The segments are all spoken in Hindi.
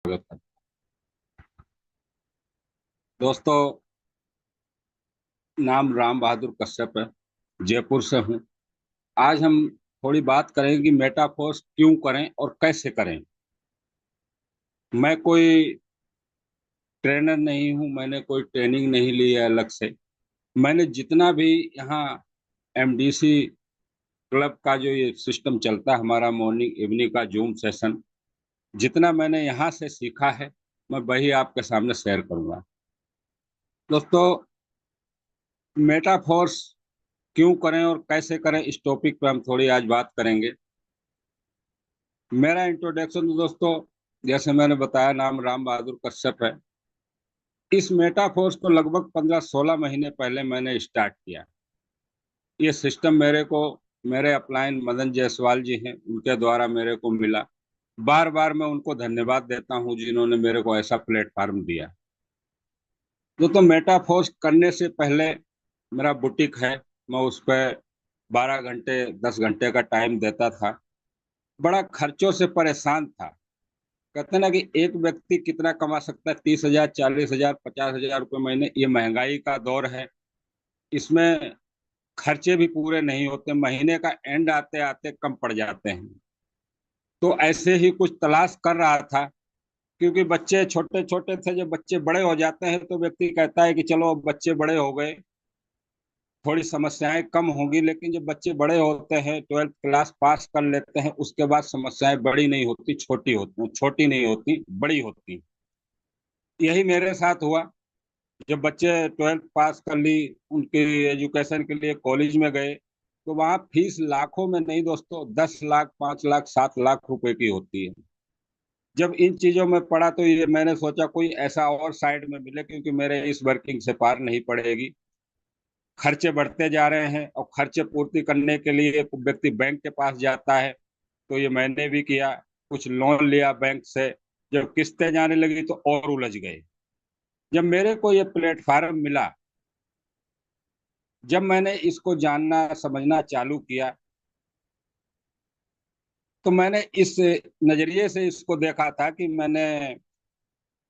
स्वागत है। दोस्तों, नाम राम बहादुर कश्यप है। जयपुर से हूँ। आज हम थोड़ी बात करेंगे कि मेटाफोर्स क्यों करें और कैसे करें। मैं कोई ट्रेनर नहीं हूँ, मैंने कोई ट्रेनिंग नहीं ली है अलग से। मैंने जितना भी यहाँ एमडीसी क्लब का जो ये सिस्टम चलता है, हमारा मॉर्निंग इवनिंग का जूम सेशन, जितना मैंने यहाँ से सीखा है मैं वही आपके सामने शेयर करूँगा। दोस्तों, मेटाफोर्स क्यों करें और कैसे करें, इस टॉपिक पर हम थोड़ी आज बात करेंगे। मेरा इंट्रोडक्शन तो दोस्तों, जैसे मैंने बताया, नाम राम बहादुर कश्यप है। इस मेटाफोर्स को लगभग 15-16 महीने पहले मैंने स्टार्ट किया। ये सिस्टम मेरे को मेरे अपलाइन मदन जायसवाल जी हैं, उनके द्वारा मेरे को मिला। बार बार मैं उनको धन्यवाद देता हूं जिन्होंने मेरे को ऐसा प्लेटफार्म दिया। तो मेटाफोर्स करने से पहले मेरा बुटीक है, मैं उस पर 12 घंटे 10 घंटे का टाइम देता था। बड़ा खर्चों से परेशान था। कहते हैं ना कि एक व्यक्ति कितना कमा सकता है, 30,000 40,000 50,000 रुपये महीने। ये महंगाई का दौर है, इसमें खर्चे भी पूरे नहीं होते, महीने का एंड आते आते कम पड़ जाते हैं। तो ऐसे ही कुछ तलाश कर रहा था, क्योंकि बच्चे छोटे छोटे थे। जब बच्चे बड़े हो जाते हैं तो व्यक्ति कहता है कि चलो अब बच्चे बड़े हो गए, थोड़ी समस्याएं कम होंगी। लेकिन जब बच्चे बड़े होते हैं, 12th क्लास पास कर लेते हैं, उसके बाद समस्याएं बड़ी नहीं होती, छोटी होती, छोटी नहीं होती, बड़ी होती। यही मेरे साथ हुआ। जब बच्चे 12th पास कर ली, उनके एजुकेशन के लिए कॉलेज में गए, तो वहाँ फीस लाखों में नहीं दोस्तों, 10 लाख 5 लाख 7 लाख रुपए की होती है। जब इन चीजों में पड़ा तो ये मैंने सोचा कोई ऐसा और साइड में मिले, क्योंकि मेरे इस वर्किंग से पार नहीं पड़ेगी। खर्चे बढ़ते जा रहे हैं और खर्चे पूर्ति करने के लिए व्यक्ति बैंक के पास जाता है। तो ये मैंने भी किया, कुछ लोन लिया बैंक से। जब किस्तें जाने लगी तो और उलझ गए। जब मेरे को ये प्लेटफार्म मिला, जब मैंने इसको जानना समझना चालू किया, तो मैंने इस नजरिए से इसको देखा था कि मैंने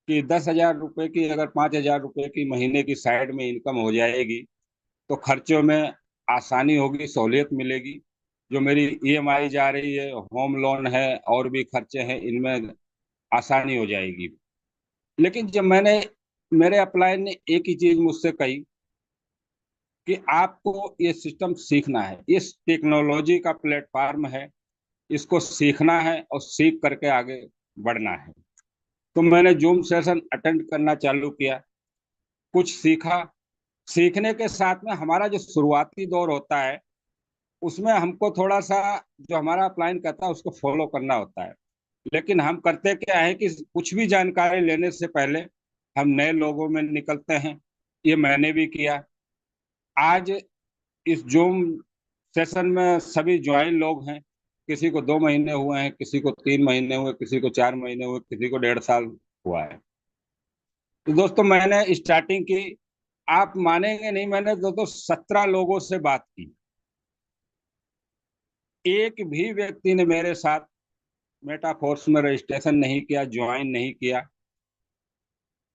कि 10,000 रुपए की, अगर 5,000 रुपए की महीने की साइड में इनकम हो जाएगी तो खर्चों में आसानी होगी, सहूलियत मिलेगी। जो मेरी ईएमआई जा रही है, होम लोन है, और भी खर्चे हैं, इनमें आसानी हो जाएगी। लेकिन जब मैंने मेरे अपलाइन ने एक ही चीज मुझसे कही कि आपको ये सिस्टम सीखना है, इस टेक्नोलॉजी का प्लेटफार्म है, इसको सीखना है और सीख करके आगे बढ़ना है। तो मैंने जूम सेशन अटेंड करना चालू किया, कुछ सीखा। सीखने के साथ में हमारा जो शुरुआती दौर होता है, उसमें हमको थोड़ा सा जो हमारा अपलाइन कहता है उसको फॉलो करना होता है। लेकिन हम करते क्या है कि कुछ भी जानकारी लेने से पहले हम नए लोगों में निकलते हैं। ये मैंने भी किया। आज इस जूम सेशन में सभी ज्वाइन लोग हैं। किसी को 2 महीने हुए हैं, किसी को 3 महीने हुए, किसी को 4 महीने हुए, किसी को 1.5 साल हुआ है। तो दोस्तों, मैंने स्टार्टिंग की, आप मानेंगे नहीं, मैंने दोस्तों 17 लोगों से बात की। एक भी व्यक्ति ने मेरे साथ मेटाफोर्स में रजिस्ट्रेशन नहीं किया, ज्वाइन नहीं किया।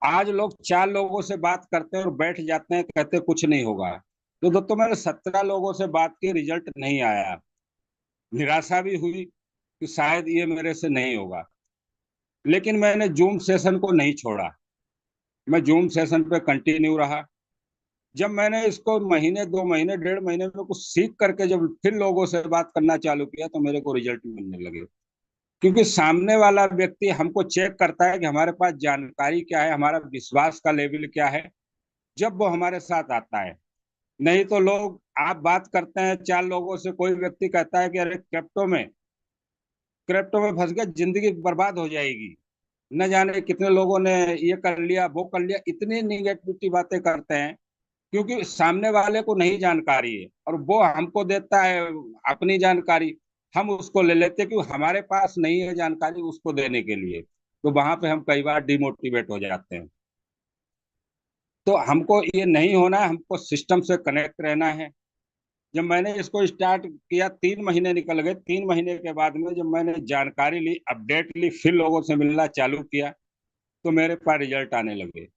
आज लोग 4 लोगों से बात करते हैं और बैठ जाते हैं, कहते हैं कुछ नहीं होगा। तो दोस्तों, मैंने 17 लोगों से बात की, रिजल्ट नहीं आया। निराशा भी हुई कि शायद ये मेरे से नहीं होगा। लेकिन मैंने जूम सेशन को नहीं छोड़ा, मैं जूम सेशन पे कंटिन्यू रहा। जब मैंने इसको महीने 2 महीने 1.5 महीने में कुछ सीख करके जब फिर लोगों से बात करना चालू किया, तो मेरे को रिजल्ट मिलने लगे। क्योंकि सामने वाला व्यक्ति हमको चेक करता है कि हमारे पास जानकारी क्या है, हमारा विश्वास का लेवल क्या है, जब वो हमारे साथ आता है। नहीं तो लोग, आप बात करते हैं 4 लोगों से, कोई व्यक्ति कहता है कि अरे क्रिप्टो में फंस गया, जिंदगी बर्बाद हो जाएगी, न जाने कितने लोगों ने ये कर लिया वो कर लिया, इतनी निगेटिविटी बातें करते हैं। क्योंकि सामने वाले को नहीं जानकारी है और वो हमको देता है अपनी जानकारी, हम उसको ले लेते हैं क्योंकि हमारे पास नहीं है जानकारी उसको देने के लिए। तो वहां पे हम कई बार डिमोटिवेट हो जाते हैं। तो हमको ये नहीं होना है, हमको सिस्टम से कनेक्ट रहना है। जब मैंने इसको स्टार्ट किया, 3 महीने निकल गए। 3 महीने के बाद में जब मैंने जानकारी ली, अपडेट ली, फिर लोगों से मिलना चालू किया, तो मेरे पास रिजल्ट आने लगे,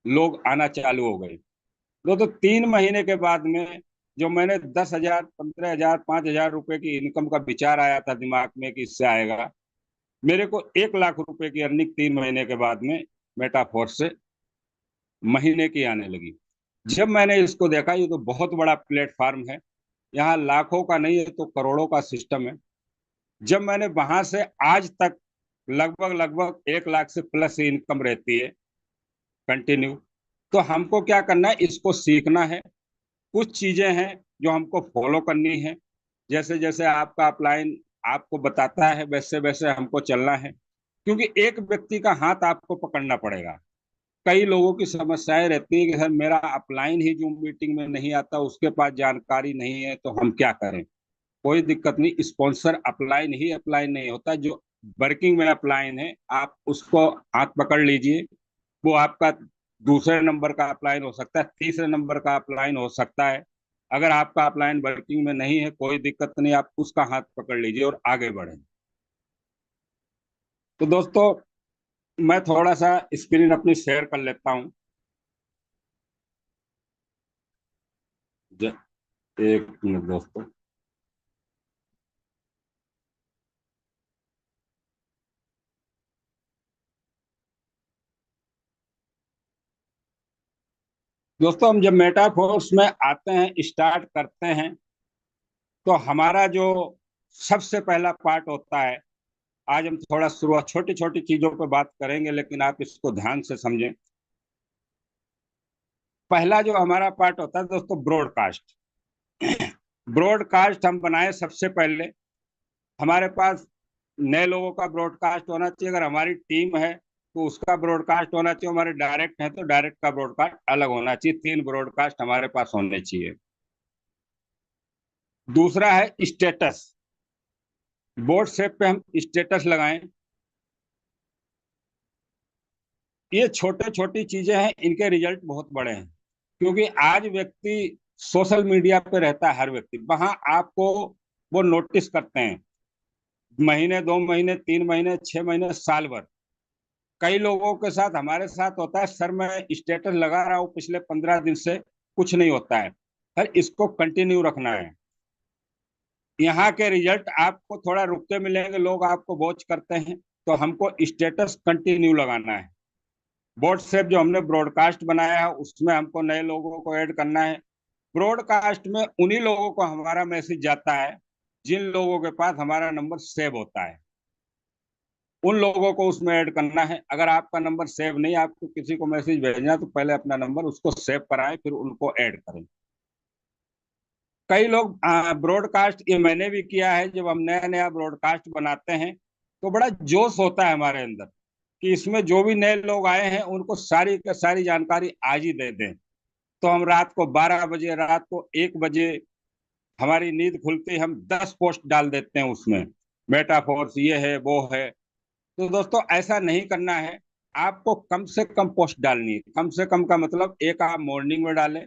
लोग आना चालू हो गए। तो 3 महीने के बाद में जो मैंने 10,000, 15,000, 5,000 रुपए की इनकम का विचार आया था दिमाग में कि इससे आएगा, मेरे को 1 लाख रुपए की अर्निंग 3 महीने के बाद में मेटाफोर्स से महीने की आने लगी। जब मैंने इसको देखा, ये तो बहुत बड़ा प्लेटफॉर्म है, यहाँ लाखों का नहीं है तो करोड़ों का सिस्टम है। जब मैंने वहां से आज तक लगभग लगभग 1 लाख से प्लस इनकम रहती है कंटिन्यू। तो हमको क्या करना है, इसको सीखना है। कुछ चीजें हैं जो हमको फॉलो करनी है। जैसे जैसे आपका अपलाइन आपको बताता है वैसे वैसे हमको चलना है, क्योंकि एक व्यक्ति का हाथ आपको पकड़ना पड़ेगा। कई लोगों की समस्याएं रहती है कि सर मेरा अपलाइन ही जो मीटिंग में नहीं आता, उसके पास जानकारी नहीं है, तो हम क्या करें। कोई दिक्कत नहीं, स्पॉन्सर अपलाइन ही अपलाइन नहीं होता, जो वर्किंग में अपलाइन है आप उसको हाथ पकड़ लीजिए। वो आपका दूसरे नंबर का अपलाइन हो सकता है, तीसरे नंबर का अपलाइन हो सकता है। अगर आपका अपलाइन वर्किंग में नहीं है, कोई दिक्कत नहीं, आप उसका हाथ पकड़ लीजिए और आगे बढ़ें। तो दोस्तों, मैं थोड़ा सा स्क्रीन अपनी शेयर कर लेता हूँ। एक मिनट दोस्तों। दोस्तों, हम जब मेटाफोर्स में आते हैं, स्टार्ट करते हैं, तो हमारा जो सबसे पहला पार्ट होता है, आज हम थोड़ा शुरुआत छोटी छोटी चीजों पर बात करेंगे, लेकिन आप इसको ध्यान से समझें। पहला जो हमारा पार्ट होता है दोस्तों, ब्रॉडकास्ट। ब्रॉडकास्ट हम बनाए सबसे पहले। हमारे पास नए लोगों का ब्रॉडकास्ट होना चाहिए, अगर हमारी टीम है तो उसका ब्रॉडकास्ट होना चाहिए, हमारे डायरेक्ट है तो डायरेक्ट का ब्रॉडकास्ट अलग होना चाहिए। 3 ब्रॉडकास्ट हमारे पास होने चाहिए। दूसरा है स्टेटस। व्हाट्सएप पे हम स्टेटस लगाएं। ये छोटे छोटी चीजें हैं, इनके रिजल्ट बहुत बड़े हैं, क्योंकि आज व्यक्ति सोशल मीडिया पे रहता है, हर व्यक्ति वहां आपको वो नोटिस करते हैं। महीने, 2 महीने, 3 महीने, 6 महीने, साल भर। कई लोगों के साथ, हमारे साथ होता है, सर मैं स्टेटस लगा रहा हूँ पिछले 15 दिन से, कुछ नहीं होता है। सर इसको कंटिन्यू रखना है। यहाँ के रिजल्ट आपको थोड़ा रुकते मिलेंगे, लोग आपको वॉच करते हैं, तो हमको स्टेटस कंटिन्यू लगाना है। व्हाट्सएप जो हमने ब्रॉडकास्ट बनाया है, उसमें हमको नए लोगों को ऐड करना है। ब्रॉडकास्ट में उन्हीं लोगों को हमारा मैसेज जाता है जिन लोगों के पास हमारा नंबर सेव होता है, उन लोगों को उसमें ऐड करना है। अगर आपका नंबर सेव नहीं, आपको किसी को मैसेज भेजना, तो पहले अपना नंबर उसको सेव कराएं, फिर उनको ऐड करें। कई लोग ब्रॉडकास्ट, ये मैंने भी किया है, जब हम नया नया ब्रॉडकास्ट बनाते हैं तो बड़ा जोश होता है हमारे अंदर कि इसमें जो भी नए लोग आए हैं उनको सारी की सारी जानकारी आज ही दे दें। तो हम रात को 12 बजे, रात को 1 बजे, हमारी नींद खुलते ही हम 10 पोस्ट डाल देते हैं उसमें, मेटाफोर्स ये है वो है। तो दोस्तों, ऐसा नहीं करना है। आपको कम से कम पोस्ट डालनी है। कम से कम का मतलब, एक आप मॉर्निंग में डालें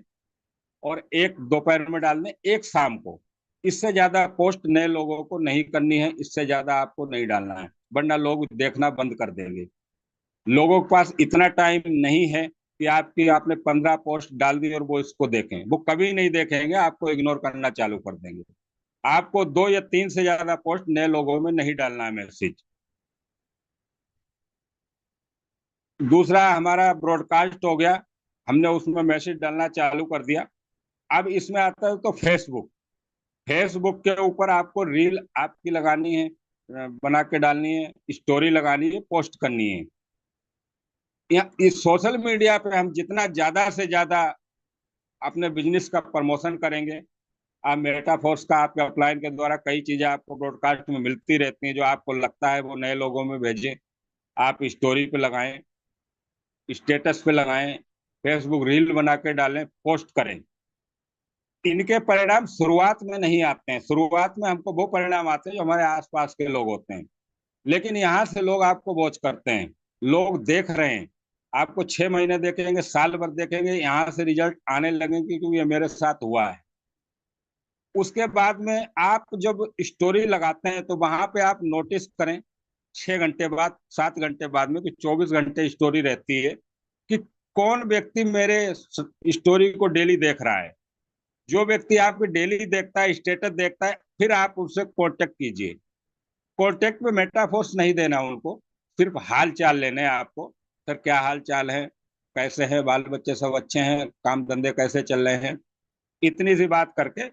और एक दोपहर में डाल दें, एक शाम को। इससे ज्यादा पोस्ट नए लोगों को नहीं करनी है, इससे ज्यादा आपको नहीं डालना है, वरना लोग देखना बंद कर देंगे। लोगों के पास इतना टाइम नहीं है कि आपने 15 पोस्ट डाल दी और वो इसको देखें। वो कभी नहीं देखेंगे, आपको इग्नोर करना चालू कर देंगे। आपको 2 या 3 से ज्यादा पोस्ट नए लोगों में नहीं डालना है मैसेज। दूसरा हमारा ब्रॉडकास्ट हो गया, हमने उसमें मैसेज डालना चालू कर दिया। अब इसमें आता है तो फेसबुक। फेसबुक के ऊपर आपको रील आपकी लगानी है, बना के डालनी है, स्टोरी लगानी है, पोस्ट करनी है। इस सोशल मीडिया पे हम जितना ज्यादा से ज्यादा अपने बिजनेस का प्रमोशन करेंगे। आप मेटाफोर्स का, आपके अपलाइन के द्वारा कई चीजें आपको ब्रॉडकास्ट में मिलती रहती हैं, जो आपको लगता है वो नए लोगों में भेजें। आप स्टोरी पे लगाएं, स्टेटस पे लगाएं, फेसबुक रील बना के डालें, पोस्ट करें। इनके परिणाम शुरुआत में नहीं आते हैं। शुरुआत में हमको वो परिणाम आते हैं जो हमारे आसपास के लोग होते हैं, लेकिन यहाँ से लोग आपको वॉच करते हैं, लोग देख रहे हैं। आपको 6 महीने देखेंगे, साल भर देखेंगे, यहाँ से रिजल्ट आने लगेंगे, क्योंकि ये मेरे साथ हुआ है। उसके बाद में आप जब स्टोरी लगाते हैं तो वहां पे आप नोटिस करें, 6 घंटे बाद, 7 घंटे बाद में, कि 24 घंटे स्टोरी रहती है कि कौन व्यक्ति मेरे स्टोरी को डेली देख रहा है। जो व्यक्ति आपकी डेली देखता है, स्टेटस देखता है, फिर आप उससे कांटेक्ट कीजिए। कांटेक्ट में मेटाफोर्स नहीं देना उनको, सिर्फ हाल चाल लेने हैं आपको। सर क्या हाल चाल है, कैसे हैं, बाल बच्चे सब अच्छे हैं, काम धंधे कैसे चल रहे हैं, इतनी सी बात करके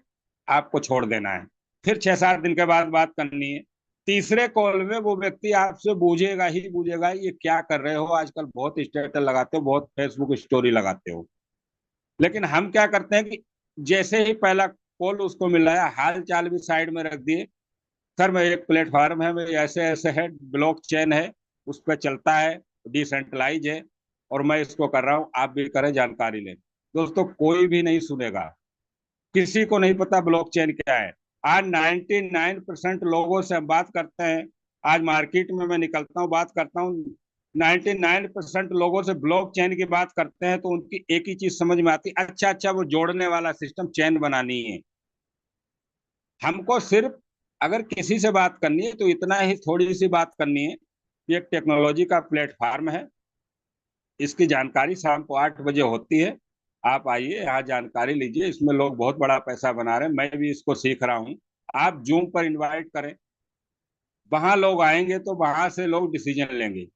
आपको छोड़ देना है। फिर 6-7 दिन के बाद बात करनी है। तीसरे कॉल में वो व्यक्ति आपसे पूछेगा ही पूछेगा, ये क्या कर रहे हो आजकल, बहुत स्टेटस लगाते हो, बहुत फेसबुक स्टोरी लगाते हो। लेकिन हम क्या करते हैं कि जैसे ही पहला कॉल उसको मिला है, हाल चाल भी साइड में रख दिए। सर मैं एक प्लेटफॉर्म है, मैं ऐसे ऐसे है, ब्लॉक चेन है, उस पर चलता है, डिसेंट्रलाइज है, और मैं इसको कर रहा हूँ, आप भी करें, जानकारी लें। दोस्तों कोई भी नहीं सुनेगा, किसी को नहीं पता ब्लॉकचेन क्या है। आज 99% लोगों से हम बात करते हैं, आज मार्केट में मैं निकलता हूँ, बात करता हूँ, 99% लोगों से ब्लॉकचेन की बात करते हैं तो उनकी एक ही चीज समझ में आती है, अच्छा अच्छा वो जोड़ने वाला सिस्टम, चेन बनानी है। हमको सिर्फ अगर किसी से बात करनी है तो इतना ही थोड़ी सी बात करनी है। ये एक टेक्नोलॉजी का प्लेटफॉर्म है, इसकी जानकारी शाम को 8 बजे होती है। आप आइए यहाँ जानकारी लीजिए, इसमें लोग बहुत बड़ा पैसा बना रहे हैं, मैं भी इसको सीख रहा हूँ। आप जूम पर इनवाइट करें, वहां लोग आएंगे तो वहां से लोग डिसीजन लेंगे।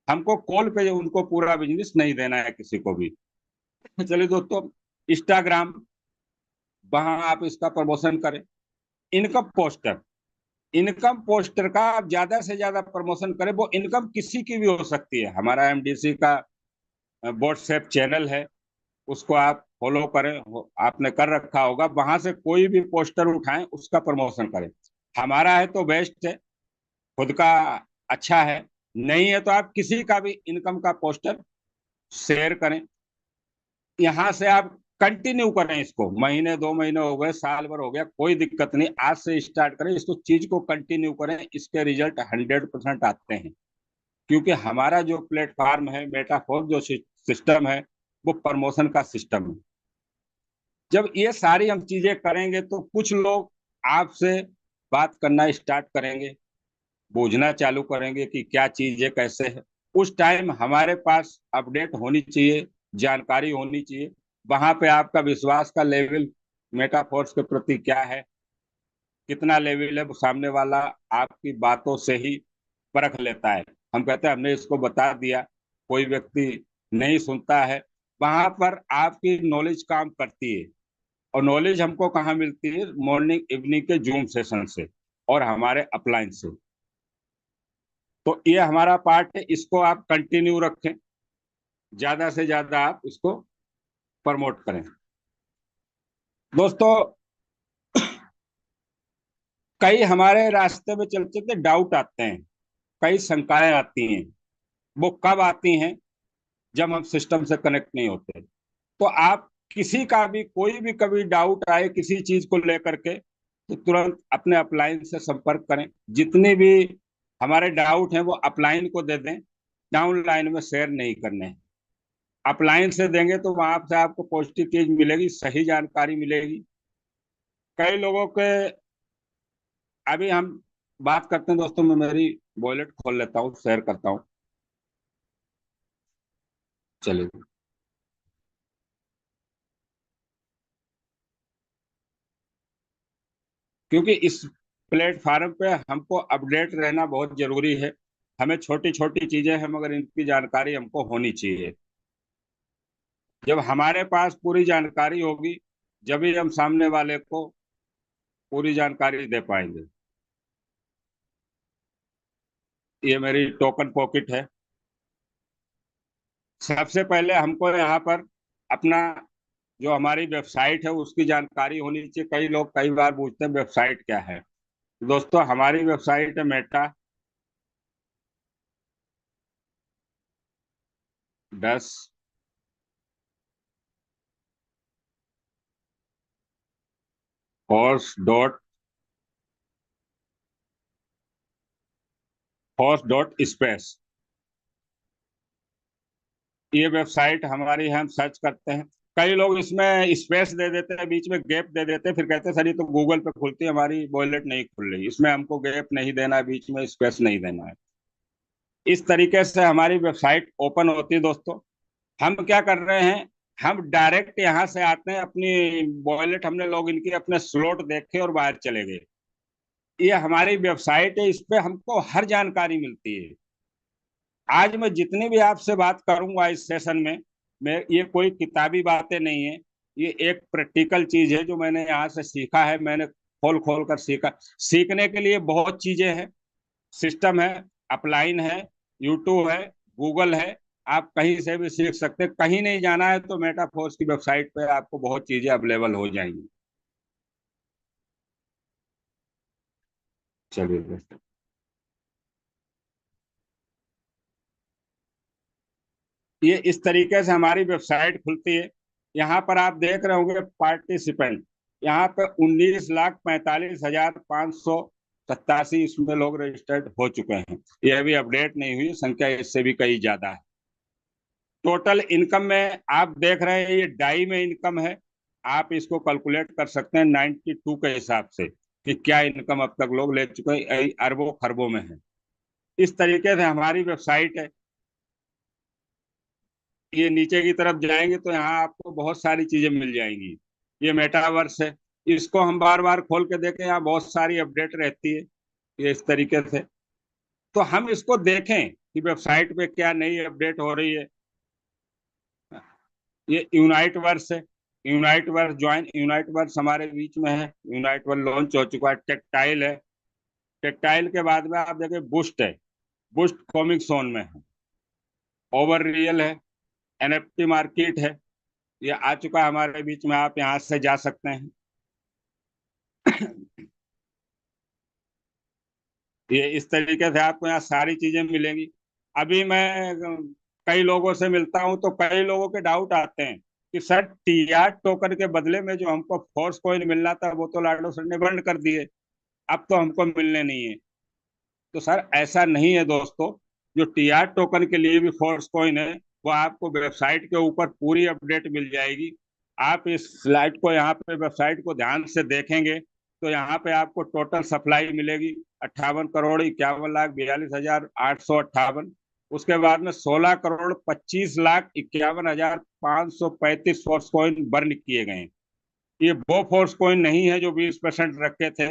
हमको कॉल पे उनको पूरा बिजनेस नहीं देना है किसी को भी। चलिए दोस्तों, इंस्टाग्राम, वहां आप इसका प्रमोशन करें। इनकम पोस्टर, इनकम पोस्टर का आप ज्यादा से ज्यादा प्रमोशन करें। वो इनकम किसी की भी हो सकती है। हमारा एमडीसी का व्हाट्सएप चैनल है, उसको आप फॉलो करें, आपने कर रखा होगा, वहां से कोई भी पोस्टर उठाएं, उसका प्रमोशन करें। हमारा है तो बेस्ट है, खुद का अच्छा है, नहीं है तो आप किसी का भी इनकम का पोस्टर शेयर करें। यहाँ से आप कंटिन्यू करें इसको, महीने 2 महीने हो गए, साल भर हो गया, कोई दिक्कत नहीं, आज से स्टार्ट करें इसको, चीज को कंटिन्यू करें, इसके रिजल्ट 100% आते हैं। क्योंकि हमारा जो प्लेटफॉर्म है, मेटाफोर जो सिस्टम है, वो प्रमोशन का सिस्टम है। जब ये सारी हम चीजें करेंगे तो कुछ लोग आपसे बात करना स्टार्ट करेंगे, बूझना चालू करेंगे कि क्या चीज है, कैसे है। उस टाइम हमारे पास अपडेट होनी चाहिए, जानकारी होनी चाहिए। वहां पे आपका विश्वास का लेवल मेटाफोर्स के प्रति क्या है, कितना लेवल है, वो सामने वाला आपकी बातों से ही परख लेता है। हम कहते हैं हमने इसको बता दिया, कोई व्यक्ति नहीं सुनता है, वहां पर आपकी नॉलेज काम करती है। और नॉलेज हमको कहाँ मिलती है, मॉर्निंग इवनिंग के जूम सेशन से और हमारे अपलाइन से। तो ये हमारा पार्ट है, इसको आप कंटिन्यू रखें, ज्यादा से ज्यादा आप इसको प्रमोट करें। दोस्तों कई हमारे रास्ते में चलते चलते डाउट आते हैं, कई शंकाएं आती हैं। वो कब आती हैं, जब हम सिस्टम से कनेक्ट नहीं होते। तो आप किसी का भी कोई भी कभी डाउट आए किसी चीज को लेकर के, तो तुरंत अपने अपलाइन से संपर्क करें। जितने भी हमारे डाउट हैं वो अपलाइन को दे दें, डाउनलाइन में शेयर नहीं करने हैं। अपलाइन से देंगे तो वहां से आपको पॉजिटिव चीज मिलेगी, सही जानकारी मिलेगी। कई लोगों के, अभी हम बात करते हैं दोस्तों, मैं मेरी वॉलेट खोल लेता हूँ, शेयर करता हूँ। चलिए, क्योंकि इस प्लेटफॉर्म पे हमको अपडेट रहना बहुत जरूरी है। हमें छोटी छोटी चीजें हैं मगर इनकी जानकारी हमको होनी चाहिए। जब हमारे पास पूरी जानकारी होगी, जब ही हम सामने वाले को पूरी जानकारी दे पाएंगे। ये मेरी टोकन पॉकेट है। सबसे पहले हमको यहाँ पर अपना जो हमारी वेबसाइट है उसकी जानकारी होनी चाहिए। कई लोग कई बार पूछते हैं वेबसाइट क्या है। दोस्तों हमारी वेबसाइट है मेटा 10 horse.स्पेस। ये वेबसाइट हमारी है, हम सर्च करते हैं। कई लोग इसमें स्पेस दे देते हैं, बीच में गैप दे देते हैं, फिर कहते हैं सर ये तो गूगल पे खुलती है, हमारी वॉलेट नहीं खुल रही। इसमें हमको गैप नहीं देना है, बीच में स्पेस नहीं देना है। इस तरीके से हमारी वेबसाइट ओपन होती है दोस्तों। हम क्या कर रहे हैं, हम डायरेक्ट यहाँ से आते हैं, अपनी वॉलेट हमने लॉग इन की, अपने स्लॉट देखे और बाहर चले गए। ये हमारी वेबसाइट है, इस पे हमको हर जानकारी मिलती है। आज मैं जितनी भी आपसे बात करूंगा इस सेशन में, मैं ये कोई किताबी बातें नहीं है, ये एक प्रैक्टिकल चीज है जो मैंने यहाँ से सीखा है। मैंने खोल खोल कर सीखा। सीखने के लिए बहुत चीजें हैं, सिस्टम है, अपलाइन है, यूट्यूब है, गूगल है। आप कहीं से भी सीख सकते हैं। कहीं नहीं जाना है तो मेटाफोर्स की वेबसाइट पे आपको बहुत चीजें अवेलेबल हो जाएंगी। चलिए दोस्तों, ये इस तरीके से हमारी वेबसाइट खुलती है। यहाँ पर आप देख रहे होंगे पार्टिसिपेंट, यहाँ पे 19,45,587 इसमें लोग रजिस्टर्ड हो चुके हैं। ये अभी अपडेट नहीं हुई, संख्या इससे भी कई ज्यादा है। टोटल इनकम में आप देख रहे हैं, ये डाई में इनकम है। आप इसको कैलकुलेट कर सकते हैं 92 के हिसाब से कि क्या इनकम अब तक लोग ले चुके हैं। अरबों खरबों में है। इस तरीके से हमारी वेबसाइट है। ये नीचे की तरफ जाएंगे तो यहाँ आपको बहुत सारी चीजें मिल जाएंगी। ये मेटावर्स है, इसको हम बार बार खोल के देखें, यहाँ बहुत सारी अपडेट रहती है। ये इस तरीके से, तो हम इसको देखें कि वेबसाइट पे क्या नई अपडेट हो रही है। ये यूनाइट वर्स है। यूनाइट वर्स हमारे बीच में है। यूनाइट वर्स लॉन्च हो चुका है। टेक्टाइल है। टेक्टाइल के बाद में आप देखें बुस्ट है। बुस्ट कॉमिक जोन में है। ओवर रियल है। एनएफटी मार्केट है। ये आ चुका है हमारे बीच में, आप यहाँ से जा सकते हैं। ये इस तरीके से आपको यहाँ सारी चीजें मिलेंगी। अभी मैं कई लोगों से मिलता हूँ तो कई लोगों के डाउट आते हैं कि सर टीआर टोकन के बदले में जो हमको फोर्स कॉइन मिलना था वो तो लाडो सर ने बंद कर दिए, अब तो हमको मिलने नहीं है। तो सर ऐसा नहीं है दोस्तों। जो टीआर टोकन के लिए भी फोर्स कॉइन है, वो आपको वेबसाइट के ऊपर पूरी अपडेट मिल जाएगी। आप इस स्लाइड को, यहाँ पे वेबसाइट को ध्यान से देखेंगे तो यहाँ पे आपको टोटल सप्लाई मिलेगी 58,51,42,858। उसके बाद में 16,25,51,535 फोर्स कॉइन बर्न किए गए हैं। ये वो फोर्स कॉइन नहीं है जो 20% रखे थे,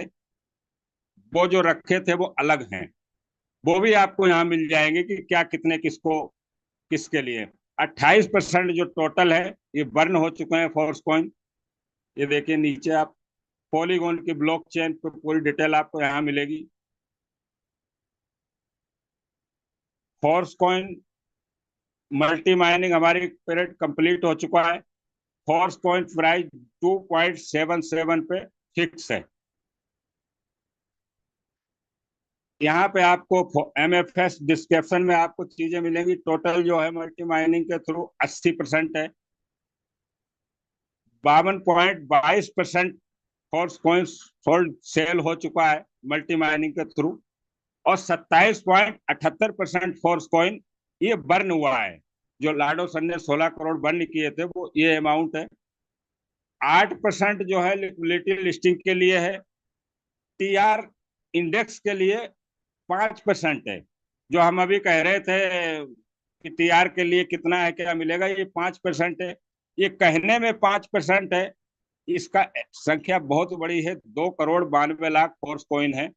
वो जो रखे थे वो अलग हैं। वो भी आपको यहाँ मिल जाएंगे कि क्या कितने किसको किसके लिए। 28% जो टोटल है ये बर्न हो चुके हैं फोर्स कॉइन। ये देखिए नीचे आप पॉलीगॉन की ब्लॉक चेन पर पूरी डिटेल आपको यहाँ मिलेगी। फोर्स कॉइन मल्टी माइनिंग हमारी पीरियड कंप्लीट हो चुका है। फोर्स कॉइन प्राइस 2.77 पे फिक्स है। यहाँ पे आपको एमएफएस डिस्क्रिप्शन में आपको चीजें मिलेंगी। टोटल जो है मल्टी माइनिंग के थ्रू 80% है। 52.22% फोर्स कॉइन सोल्ड सेल हो चुका है मल्टी माइनिंग के थ्रू। और 27.78% फोर्स कॉइन ये बर्न हुआ है। जो लाडो सर ने 16 करोड़ बर्न किए थे वो ये अमाउंट है। 8% जो है लिक्विडिटी लिस्टिंग के लिए है। टीआर इंडेक्स के लिए 5% है। जो हम अभी कह रहे थे कि टीआर के लिए कितना है, क्या मिलेगा, ये 5% है। ये कहने में 5% है, इसका संख्या बहुत बड़ी है। 2,92,00,000 फोर्स कॉइन है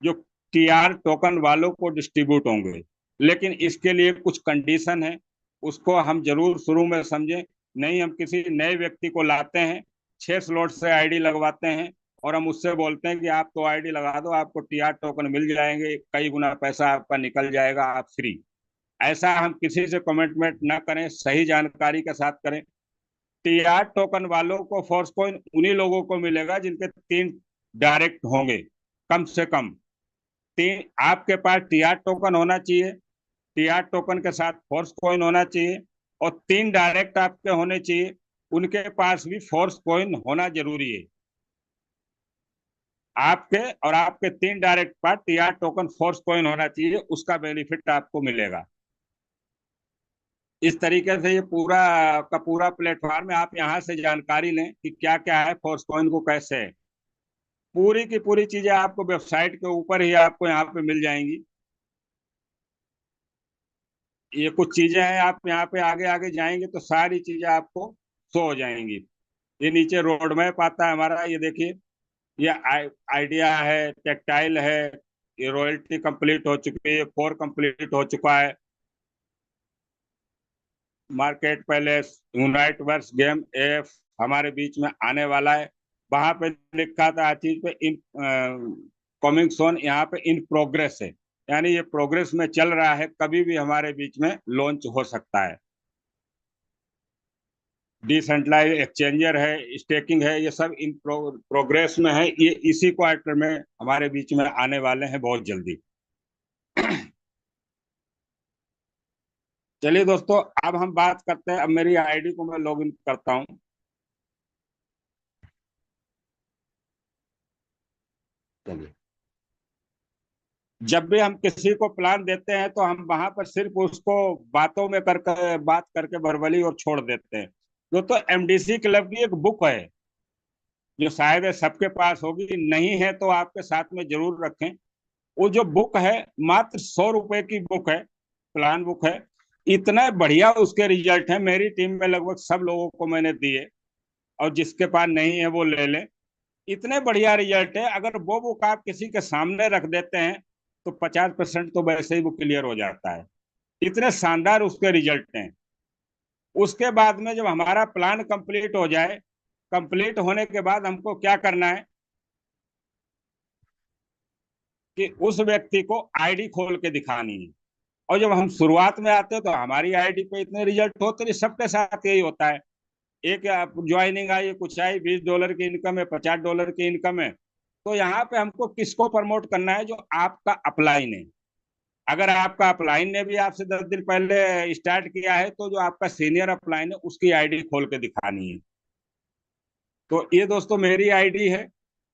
जो टीआर टोकन वालों को डिस्ट्रीब्यूट होंगे। लेकिन इसके लिए कुछ कंडीशन है, उसको हम जरूर शुरू में समझें। नहीं, हम किसी नए व्यक्ति को लाते हैं, 6 स्लॉट से आईडी लगवाते हैं और हम उससे बोलते हैं कि आप तो आईडी लगा दो, आपको टीआर टोकन मिल जाएंगे, कई गुना पैसा आपका निकल जाएगा, आप फ्री। ऐसा हम किसी से कमिटमेंट ना करें, सही जानकारी के साथ करें। टीआर टोकन वालों को फोर्स कॉइन उन्हीं लोगों को मिलेगा जिनके 3 डायरेक्ट होंगे, कम से कम 3। आपके पास टीआर टोकन होना चाहिए, टीआर टोकन के साथ फोर्स कॉइन होना चाहिए, और 3 डायरेक्ट आपके होने चाहिए। उनके पास भी फोर्स कॉइन होना जरूरी है। आपके और आपके 3 direct pass TR token force coin होना चाहिए, उसका बेनिफिट आपको मिलेगा। इस तरीके से ये पूरा का पूरा प्लेटफॉर्म है। आप यहाँ से जानकारी लें कि क्या क्या है, फोर्स कॉइन को कैसे है। पूरी की पूरी चीजें आपको वेबसाइट के ऊपर ही आपको यहाँ पे मिल जाएंगी। ये कुछ चीजें हैं, आप यहाँ पे आगे आगे जाएंगे तो सारी चीजें आपको शो हो जाएंगी। ये नीचे रोड मैप आता है हमारा, ये देखिए। ये आइडिया है, टेक्टाइल है, ये रॉयल्टी कंप्लीट हो चुकी है, कोर कंप्लीट हो चुका है, marketplace, unite verse game F हमारे बीच में आने वाला है। वहां पे लिखा था हर चीज पे इन कमिंग सोन, यहाँ पे इन प्रोग्रेस है, यानी ये प्रोग्रेस में चल रहा है, कभी भी हमारे बीच में लॉन्च हो सकता है। डिसेंट्रलाइज एक्सचेंजर है, स्टेकिंग है, ये सब इन प्रोग्रेस में है। ये इसी क्वार्टर में हमारे बीच में आने वाले हैं बहुत जल्दी। चलिए दोस्तों, अब हम बात करते हैं। अब मेरी आईडी को मैं लॉगिन करता हूँ। चलिए, जब भी हम किसी को प्लान देते हैं तो हम वहां पर सिर्फ उसको बातों में करके बात करके वर्बली और छोड़ देते हैं। दोस्तों, एमडीसी क्लब की एक बुक है जो शायद सबके पास होगी, नहीं है तो आपके साथ में जरूर रखें। वो जो बुक है, मात्र 100 रुपए की बुक है, प्लान बुक है। इतना बढ़िया उसके रिजल्ट है, मेरी टीम में लगभग सब लोगों को मैंने दिए, और जिसके पास नहीं है वो ले ले। इतने बढ़िया रिजल्ट है, अगर वो बुक आप किसी के सामने रख देते हैं तो 50% तो वैसे ही वो क्लियर हो जाता है। इतने शानदार उसके रिजल्ट हैं। उसके बाद में जब हमारा प्लान कंप्लीट हो जाए, कंप्लीट होने के बाद हमको क्या करना है कि उस व्यक्ति को आईडी खोल के दिखानी है। और जब हम शुरुआत में आते हैं तो हमारी आईडी पे इतने रिजल्ट होते नहीं, सबके साथ यही होता है। एक ज्वाइनिंग आई, कुछ आई, $20 की इनकम है, $50 की इनकम है। तो यहाँ पे हमको किसको प्रमोट करना है? जो आपका अपलाइन है। अगर आपका अपलाइन ने भी आपसे 10 दिन पहले स्टार्ट किया है तो जो आपका सीनियर अपलाइन है उसकी आईडी खोल के दिखानी है। तो ये दोस्तों मेरी आईडी है,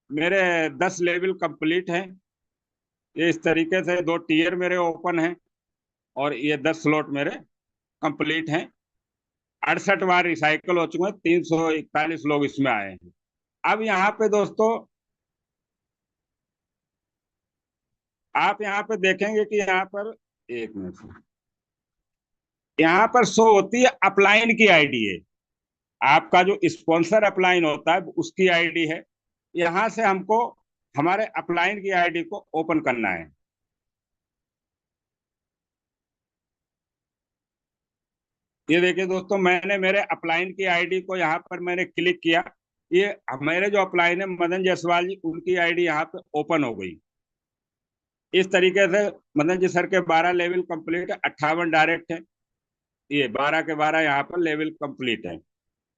मेरे 10 लेवल कंप्लीट हैं। ये इस तरीके से 2 टीयर मेरे ओपन हैं, और ये 10 स्लॉट मेरे कंप्लीट हैं। 68 बार रिसाइकल हो चुके हैं, 341 लोग इसमें आए हैं। अब यहाँ पे दोस्तों, आप यहाँ पे देखेंगे कि यहाँ पर, एक मिनट, यहाँ पर शो होती है अपलाइन की आईडी है। आपका जो स्पॉन्सर अपलाइन होता है उसकी आईडी है। यहाँ से हमको हमारे अपलाइन की आईडी को ओपन करना है। ये देखिए दोस्तों, मैंने मेरे अपलाइन की आईडी को यहाँ पर मैंने क्लिक किया। ये मेरे जो अपलाइन है मदन जायसवाल जी, उनकी आईडी यहाँ पे ओपन हो गई। इस तरीके से मदन जी सर के 12 लेवल कंप्लीट है, 58 डायरेक्ट है। ये 12 के 12 यहाँ पर लेवल कंप्लीट है।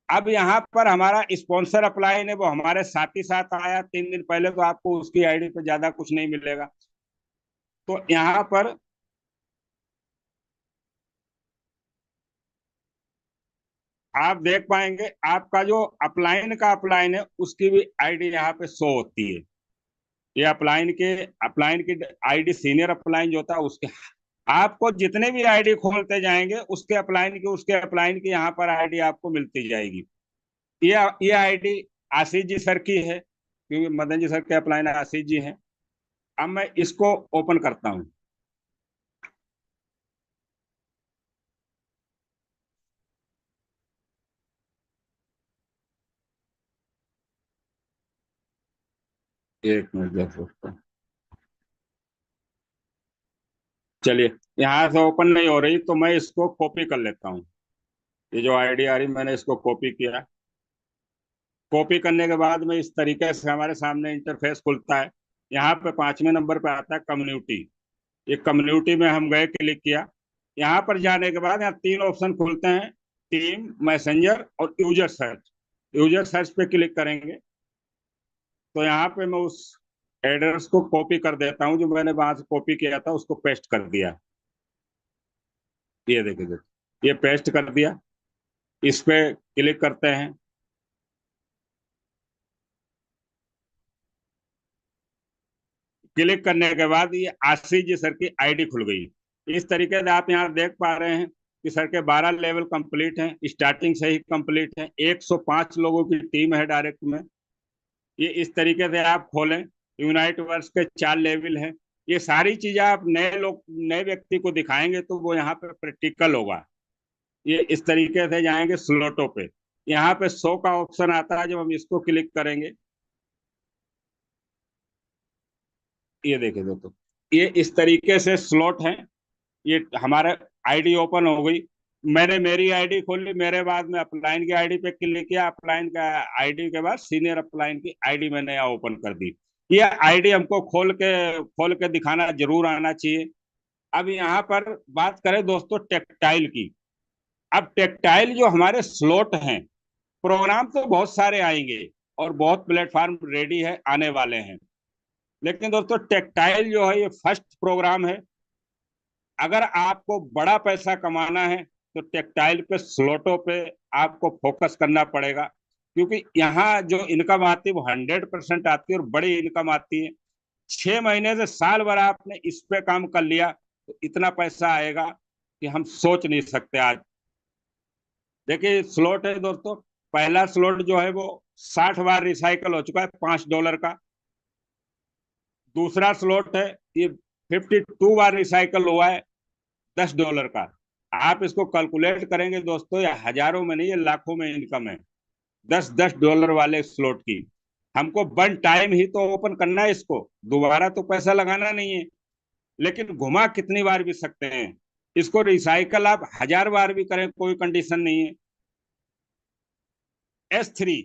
अब यहाँ पर हमारा स्पॉन्सर अप्लाई है, वो हमारे साथ ही साथ आया 3 दिन पहले, तो आपको उसकी आईडी पे ज्यादा कुछ नहीं मिलेगा। तो यहाँ पर आप देख पाएंगे आपका जो अपलाइन का अपलाइन है उसकी भी आईडी यहाँ पे शो होती है। ये अपलाइन की आईडी सीनियर अपलाइन जो होता है उसके, आपको जितने भी आईडी खोलते जाएंगे उसके अपलाइन की यहाँ पर आईडी आपको मिलती जाएगी। ये आईडी आशीष जी सर की है, क्योंकि मदन जी सर के अपलाइन आशीष जी हैं। अब मैं इसको ओपन करता हूँ। एक मिनट देखो, चलिए, यहाँ से ओपन नहीं हो रही तो मैं इसको कॉपी कर लेता हूँ। ये जो आईडी आ रही, मैंने इसको कॉपी किया। कॉपी करने के बाद में इस तरीके से हमारे सामने इंटरफेस खुलता है। यहाँ पे 5वें नंबर पे आता है कम्युनिटी। ये कम्युनिटी में हम गए, क्लिक किया। यहाँ पर जाने के बाद यहाँ 3 ऑप्शन खुलते हैं, टीम, मैसेंजर और यूजर सर्च। यूजर सर्च पे क्लिक करेंगे तो यहाँ पे मैं उस एड्रेस को कॉपी कर देता हूँ, जो मैंने वहां से कॉपी किया था उसको पेस्ट कर दिया। ये देखिए, ये पेस्ट कर दिया। इस पे क्लिक करते हैं। क्लिक करने के बाद ये आशीष जी सर की आईडी खुल गई। इस तरीके से आप यहाँ देख पा रहे हैं कि सर के 12 लेवल कंप्लीट हैं, स्टार्टिंग से ही कंप्लीट हैं। 105 लोगों की टीम है डायरेक्ट में। ये इस तरीके से आप खोलें। यूनाइट वर्स के 4 लेवल हैं, ये सारी चीजें आप नए लोग, नए व्यक्ति को दिखाएंगे तो वो यहाँ पे प्रैक्टिकल होगा। ये इस तरीके से जाएंगे स्लॉटों पे। यहाँ पे शो का ऑप्शन आता है, जब हम इसको क्लिक करेंगे, ये देखिए दोस्तों, ये इस तरीके से स्लॉट है। ये हमारा आईडी ओपन हो गई। मैंने मेरी आईडी खोली, मेरे बाद में अपलाइन की आईडी पे क्लिक किया, अपलाइन का आईडी के बाद सीनियर अपलाइन की आईडी मैंने यहाँ ओपन कर दी। ये आईडी हमको खोल के दिखाना जरूर आना चाहिए। अब यहाँ पर बात करें दोस्तों टेक्टाइल की। अब टेक्टाइल जो हमारे स्लॉट हैं, प्रोग्राम तो बहुत सारे आएंगे और बहुत प्लेटफॉर्म रेडी है, आने वाले हैं। लेकिन दोस्तों टेक्टाइल जो है ये फर्स्ट प्रोग्राम है। अगर आपको बड़ा पैसा कमाना है तो टेक्सटाइल पे, स्लॉटों पे आपको फोकस करना पड़ेगा, क्योंकि यहाँ जो इनकम आती है वो 100% आती है और बड़ी इनकम आती है। 6 महीने से साल भर आपने इस पे काम कर लिया तो इतना पैसा आएगा कि हम सोच नहीं सकते आज। देखिए स्लॉट है दोस्तों, पहला स्लॉट जो है वो 60 बार रिसाइकल हो चुका है, $5 का। दूसरा स्लॉट है, ये 52 बार रिसाइकल हुआ है, $10 का। आप इसको कैलकुलेट करेंगे दोस्तों, ये हजारों में नहीं, ये लाखों में इनकम है 10-10 डॉलर वाले स्लॉट की। हमको वन टाइम ही तो ओपन करना है इसको, दोबारा तो पैसा लगाना नहीं है। लेकिन घुमा कितनी बार भी सकते हैं इसको, रिसाइकल आप 1000 बार भी करें, कोई कंडीशन नहीं है। S3,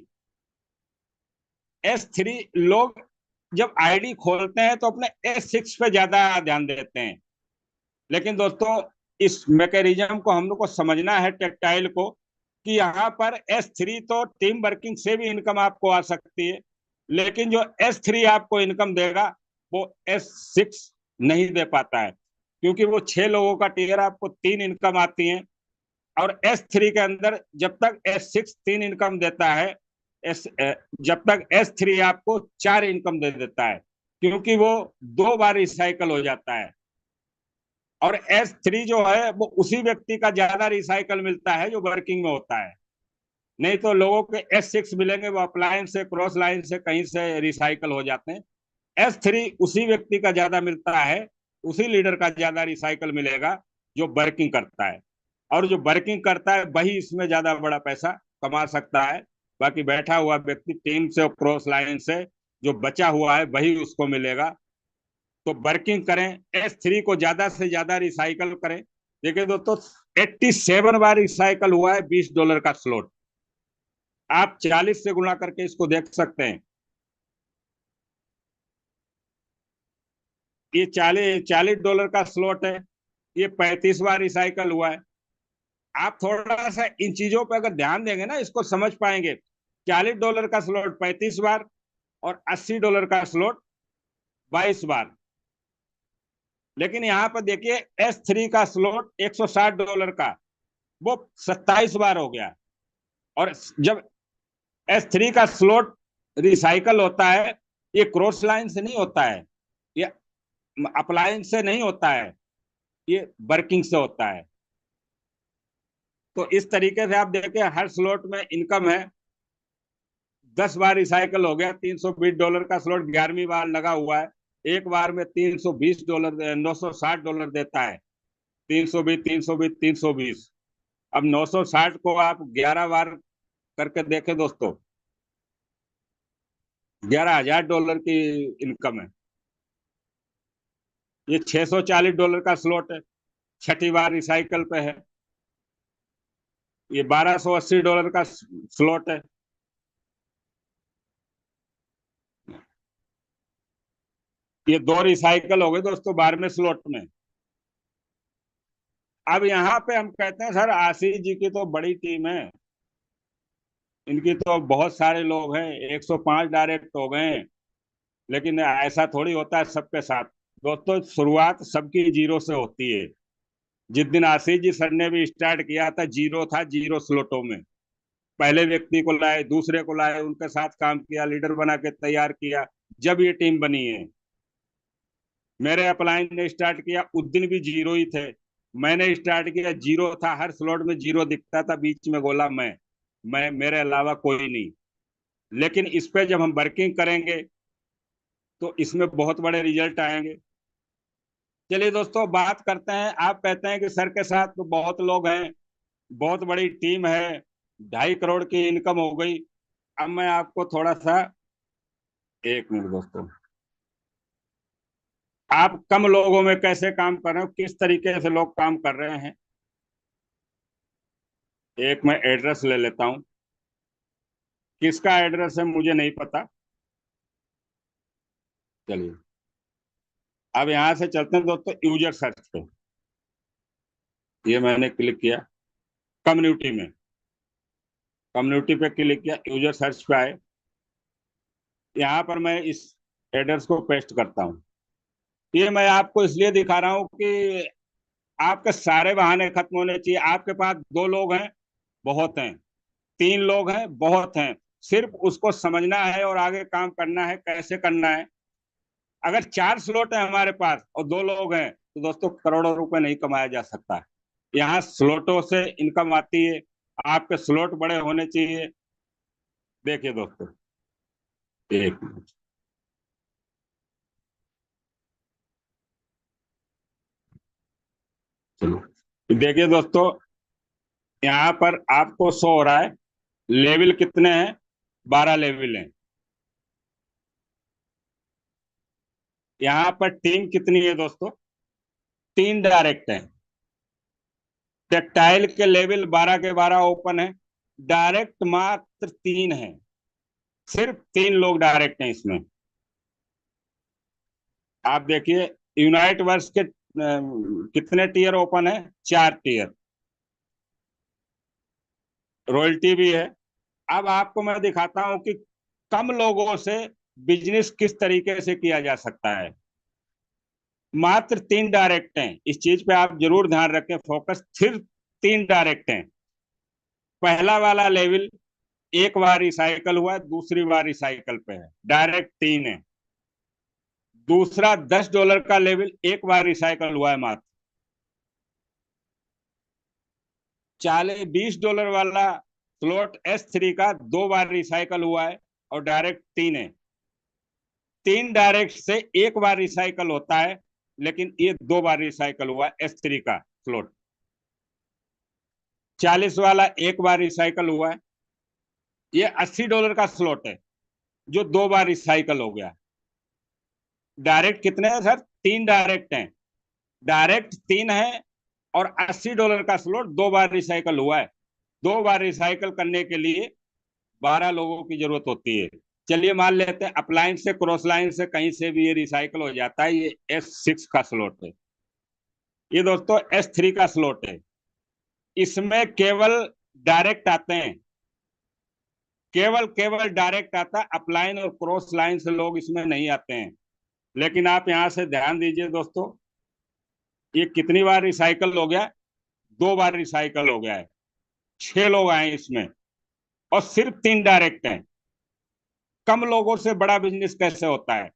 S3 लोग जब आईडी खोलते हैं तो अपने S6 पे ज्यादा ध्यान देते हैं। लेकिन दोस्तों इस मैकेनिज्म को हम लोग को समझना है, टेक्टाइल को, कि यहाँ पर S3 तो टीम वर्किंग से भी इनकम आपको आ सकती है, लेकिन जो S3 आपको इनकम देगा वो S6 नहीं दे पाता है, क्योंकि वो 6 लोगों का टीयर, आपको 3 इनकम आती है। और S3 के अंदर जब तक S6 3 इनकम देता है, एस जब तक S3 आपको 4 इनकम दे देता है, क्योंकि वो 2 बार रिसाइकल हो जाता है। और S3 जो है वो उसी व्यक्ति का ज्यादा रिसाइकल मिलता है जो वर्किंग में होता है। नहीं तो लोगों के S6 मिलेंगे, वो अपलाइन से, क्रॉस लाइन से, कहीं से रिसाइकल हो जाते हैं। S3 उसी व्यक्ति का ज्यादा मिलता है, उसी लीडर का ज्यादा रिसाइकल मिलेगा जो वर्किंग करता है। और जो वर्किंग करता है वही इसमें ज्यादा बड़ा पैसा कमा सकता है। बाकी बैठा हुआ व्यक्ति टीम से और क्रॉस लाइन से जो बचा हुआ है वही उसको मिलेगा। तो वर्किंग करें, S3 को ज्यादा से ज्यादा रिसाइकल करें। देखिए दोस्तों, 87 बार रिसाइकल हुआ है $20 का स्लॉट। आप 40 से गुणा करके इसको देख सकते हैं। ये $40 का स्लॉट है, ये 35 बार रिसाइकल हुआ है। आप थोड़ा सा इन चीजों पर अगर ध्यान देंगे ना, इसको समझ पाएंगे। $40 का स्लॉट 35 बार, और $80 का स्लॉट 22 बार। लेकिन यहाँ पर देखिए S3 का स्लॉट $160 का, वो 27 बार हो गया। और जब S3 का स्लॉट रिसाइकल होता है, ये क्रॉस लाइन से नहीं होता है, ये अपलाइन से नहीं होता है, ये वर्किंग से होता है। तो इस तरीके से आप देखिए हर स्लॉट में इनकम है। 10 बार रिसाइकल हो गया, $320 का स्लॉट 11वीं बार लगा हुआ है। एक बार में $320, $960 देता है। 320, 320, 320। अब 960 को आप 11 बार करके देखें दोस्तों, $11,000 की इनकम है। ये $640 का स्लॉट है, छठी बार रिसाइकल पे है। ये $1280 का स्लॉट है। ये 2 रिसाइकल हो गए दोस्तों 12वें स्लॉट में। अब यहाँ पे हम कहते हैं सर आशीष जी की तो बड़ी टीम है, इनकी तो बहुत सारे लोग हैं, 105 डायरेक्ट हो गए। लेकिन ऐसा थोड़ी होता है सबके साथ। दोस्तों शुरुआत सबकी जीरो से होती है। जिस दिन आशीष जी सर ने भी स्टार्ट किया था, जीरो था, 0 स्लॉटों में। पहले व्यक्ति को लाए, दूसरे को लाए, उनके साथ काम किया, लीडर बना के तैयार किया, जब ये टीम बनी है। मेरे अपलाइन ने स्टार्ट किया उस दिन भी जीरो ही थे। मैंने स्टार्ट किया जीरो था, हर स्लॉट में जीरो दिखता था, बीच में बोला मैं मेरे अलावा कोई नहीं। लेकिन इस पे जब हम वर्किंग करेंगे तो इसमें बहुत बड़े रिजल्ट आएंगे। चलिए दोस्तों, बात करते हैं। आप कहते हैं कि सर के साथ तो बहुत लोग हैं, बहुत बड़ी टीम है, 2.5 करोड़ की इनकम हो गई। अब मैं आपको थोड़ा सा, एक मिनट दोस्तों, आप कम लोगों में कैसे काम कर रहे हो, किस तरीके से लोग काम कर रहे हैं, एक मैं एड्रेस ले लेता हूँ। किसका एड्रेस है मुझे नहीं पता। चलिए, अब यहाँ से चलते हैं दोस्तों यूजर सर्च पे। ये मैंने क्लिक किया कम्युनिटी में, कम्युनिटी पे क्लिक किया, यूजर सर्च पे आए। यहाँ पर मैं इस एड्रेस को पेस्ट करता हूँ। ये मैं आपको इसलिए दिखा रहा हूँ कि आपके सारे बहाने खत्म होने चाहिए। आपके पास 2 लोग हैं, बहुत हैं। 3 लोग हैं, बहुत हैं। सिर्फ उसको समझना है और आगे काम करना है, कैसे करना है। अगर 4 स्लॉट है हमारे पास और 2 लोग हैं तो दोस्तों करोड़ों रुपए नहीं कमाया जा सकता। यहाँ स्लॉटों से इनकम आती है। आपके स्लॉट बड़े होने चाहिए। देखिए दोस्तों, एक मिनट, चलो, देखिए दोस्तों, यहाँ पर आपको शो हो रहा है लेवल कितने हैं। 12 लेवल हैं। यहाँ पर टीम कितनी है दोस्तों, 3 डायरेक्ट हैं। टेक्टाइल के लेवल 12 के 12 ओपन है। डायरेक्ट मात्र 3 है। सिर्फ 3 लोग डायरेक्ट हैं इसमें। आप देखिए, यूनाइट वर्स के कितने टीयर ओपन है, 4 टीयर। रॉयल्टी भी है। अब आपको मैं दिखाता हूं कि कम लोगों से बिजनेस किस तरीके से किया जा सकता है। मात्र 3 डायरेक्ट हैं, इस चीज पे आप जरूर ध्यान रखें, फोकस। सिर्फ 3 डायरेक्ट हैं। पहला वाला लेवल एक बार रिसाइकल हुआ है, दूसरी बार रिसाइकल पे है, डायरेक्ट 3 है। दूसरा $10 का लेवल एक बार रिसाइकल हुआ है मात्र। 20 डॉलर वाला स्लॉट S3 का 2 बार रिसाइकल हुआ है और डायरेक्ट 3 है। 3 डायरेक्ट से एक बार रिसाइकल होता है, लेकिन ये 2 बार रिसाइकल हुआ है S3 का स्लॉट। 40 वाला एक बार रिसाइकल हुआ है। ये $80 का स्लॉट है जो 2 बार रिसाइकल हो गया। डायरेक्ट कितने हैं सर, 3 डायरेक्ट हैं। डायरेक्ट 3 है और $80 का स्लॉट 2 बार रिसाइकल हुआ है। 2 बार रिसाइकल करने के लिए 12 लोगों की जरूरत होती है। चलिए मान लेते हैं अपलाइन से, क्रॉस लाइन से, कहीं से भी ये रिसाइकल हो जाता है। ये S6 का स्लॉट है। ये दोस्तों S3 का स्लॉट है। इसमें केवल डायरेक्ट आते हैं, केवल केवल डायरेक्ट आता है। अपलाइन और क्रॉस लाइन से लोग इसमें नहीं आते हैं। लेकिन आप यहां से ध्यान दीजिए दोस्तों, ये कितनी बार रिसाइकल हो गया, 2 बार रिसाइकल हो गया है। 6 लोग आए इसमें और सिर्फ 3 डायरेक्ट हैं। कम लोगों से बड़ा बिजनेस कैसे होता है,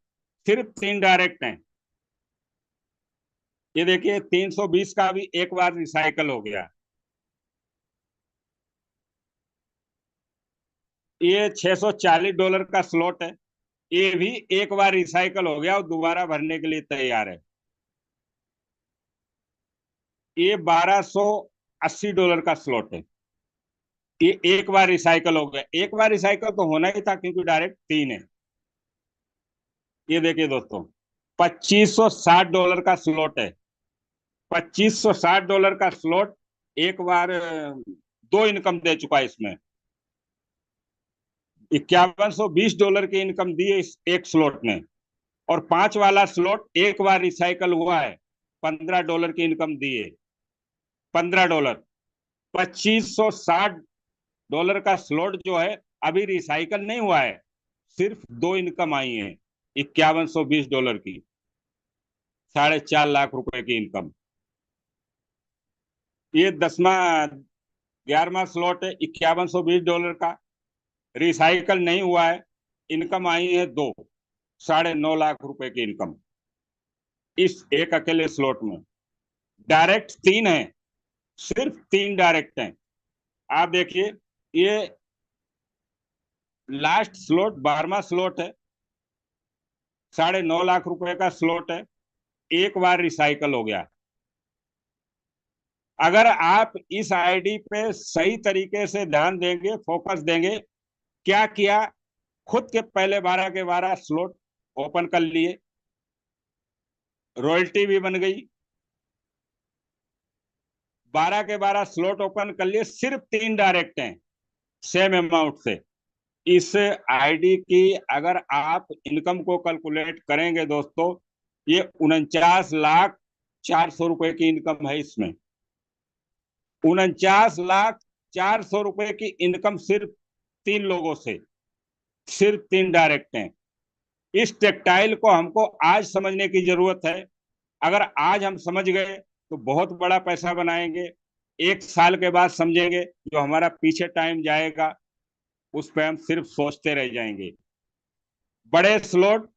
सिर्फ 3 डायरेक्ट हैं। ये देखिए 320 का भी एक बार रिसाइकल हो गया। ये $640 का स्लॉट है। ये भी एक बार रिसाइकल हो गया और दोबारा भरने के लिए तैयार है। ये $1280 का स्लॉट है। ये एक बार रिसाइकल हो गया। एक बार रिसाइकल तो होना ही था क्योंकि डायरेक्ट 3 है। ये देखिए दोस्तों, $2560 का स्लॉट है। $2560 का स्लॉट एक बार 2 इनकम दे चुका है इसमें। $5120 की इनकम दी है इस एक स्लॉट ने। और 5 वाला स्लॉट एक बार रिसाइकल हुआ है, $15 की इनकम दी है। $15। $2560 का स्लॉट जो है अभी रिसाइकल नहीं हुआ है। सिर्फ 2 इनकम आई है, $5120 की, 4.5 लाख रुपए की इनकम। ये 11वां स्लॉट है, $5120 का, रिसाइकल नहीं हुआ है। इनकम आई है 2, 9.5 लाख रुपए की इनकम इस एक अकेले स्लॉट में। डायरेक्ट 3 है, सिर्फ 3 डायरेक्ट हैं। आप देखिए, ये लास्ट स्लॉट 12वां स्लॉट है, 9.5 लाख रुपए का स्लॉट है। एक बार रिसाइकल हो गया। अगर आप इस आईडी पे सही तरीके से ध्यान देंगे, फोकस देंगे, क्या किया, खुद के पहले 12 के 12 स्लॉट ओपन कर लिए, रॉयल्टी भी बन गई, 12 के 12 स्लॉट ओपन कर लिए, सिर्फ 3 डायरेक्ट हैं सेम अमाउंट से। इस आईडी की अगर आप इनकम को कैलकुलेट करेंगे दोस्तों, ये 49,04,00,000 की इनकम है इसमें। 49,04,00,000 की इनकम सिर्फ 3 लोगों से, सिर्फ 3 डायरेक्ट हैं। इस टेक्टाइल को हमको आज समझने की जरूरत है। अगर आज हम समझ गए तो बहुत बड़ा पैसा बनाएंगे। 1 साल के बाद समझेंगे, जो हमारा पीछे टाइम जाएगा उस पर हम सिर्फ सोचते रह जाएंगे। बड़े स्लॉट,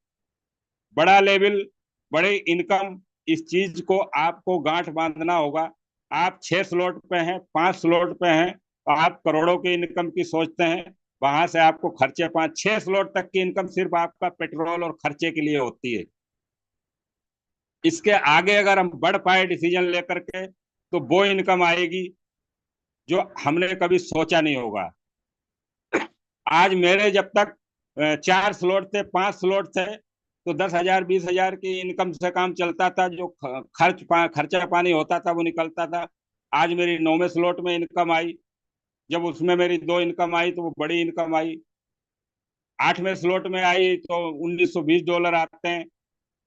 बड़ा लेवल, बड़े इनकम, इस चीज को आपको गांठ बांधना होगा। आप 6 स्लॉट पे हैं, 5 स्लॉट पे हैं, तो आप करोड़ों की इनकम की सोचते हैं। वहां से आपको खर्चे 5-6 स्लॉट तक की इनकम सिर्फ आपका पेट्रोल और खर्चे के लिए होती है। इसके आगे अगर हम बढ़ पाए डिसीजन लेकर के, तो वो इनकम आएगी जो हमने कभी सोचा नहीं होगा। आज मेरे जब तक 4 स्लॉट थे, 5 स्लॉट थे, तो 10,000 20,000 की इनकम से काम चलता था। जो खर्चा पानी होता था वो निकलता था। आज मेरी 9वें स्लॉट में इनकम आई, जब उसमें मेरी 2 इनकम आई तो वो बड़ी इनकम आई। 8वें स्लॉट में आई तो $1920 आते हैं।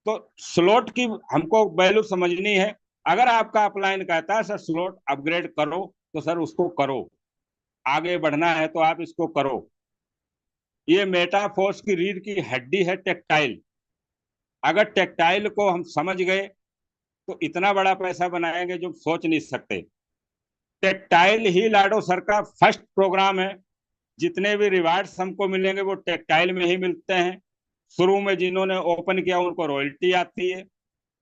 तो स्लॉट की हमको वैल्यू समझनी है। अगर आपका अपलाइन कहता है सर स्लॉट अपग्रेड करो, तो सर उसको करो। आगे बढ़ना है तो आप इसको करो। ये मेटाफोर्स की रीढ़ की हड्डी है टेक्टाइल। अगर टेक्टाइल को हम समझ गए तो इतना बड़ा पैसा बनाएंगे जो सोच नहीं सकते। टेक्टाइल ही लाडो सर का फर्स्ट प्रोग्राम है। जितने भी रिवार्ड्स हमको मिलेंगे वो टेक्टाइल में ही मिलते हैं। शुरू में जिन्होंने ओपन किया उनको रॉयल्टी आती है।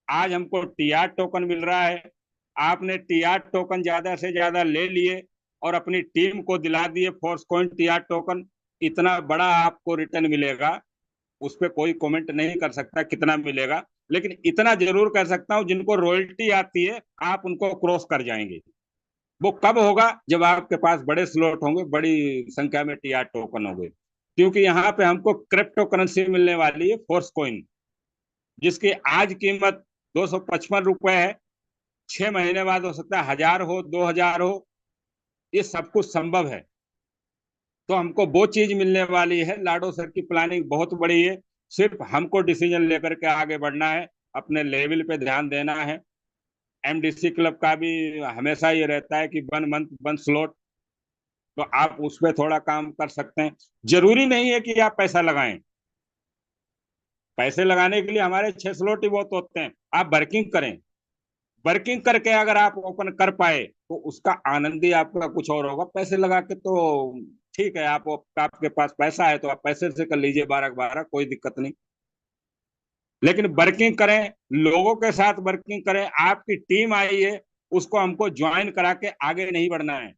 आज हमको टीआर टोकन मिल रहा है। आपने टीआर टोकन ज्यादा से ज्यादा ले लिए और अपनी टीम को दिला दिए फोर्स कॉइन टीआर टोकन। इतना बड़ा आपको रिटर्न मिलेगा, उस पर कोई कमेंट नहीं कर सकता कितना मिलेगा, लेकिन इतना जरूर कर सकता हूं, जिनको रॉयल्टी आती है आप उनको क्रॉस कर जाएंगे। वो कब होगा? जब आपके पास बड़े स्लॉट होंगे, बड़ी संख्या में टीआर टोकन होंगे। क्योंकि यहाँ पे हमको क्रिप्टो करेंसी मिलने वाली है फोर्स कॉइन, जिसकी आज कीमत ₹255 है। 6 महीने बाद हो सकता है 1,000 हो, 2,000 हो। ये सब कुछ संभव है। तो हमको वो चीज मिलने वाली है। लाडो सर की प्लानिंग बहुत बड़ी है। सिर्फ हमको डिसीजन लेकर के आगे बढ़ना है, अपने लेवल पे ध्यान देना है। एमडीसी क्लब का भी हमेशा ये रहता है कि 1 मंथ 1 स्लॉट, तो आप उस पर थोड़ा काम कर सकते हैं। जरूरी नहीं है कि आप पैसा लगाएं। पैसे लगाने के लिए हमारे 6 स्लॉट ही बहुत होते हैं। आप वर्किंग करें। वर्किंग करके अगर आप ओपन कर पाए तो उसका आनंद ही आपका कुछ और होगा। पैसे लगा के तो ठीक है, आपके पास पैसा है तो आप पैसे से कर लीजिए 12 कोई दिक्कत नहीं। लेकिन वर्किंग करें, लोगों के साथ वर्किंग करें। आपकी टीम आई है, उसको हमको ज्वाइन करा के आगे नहीं बढ़ना है।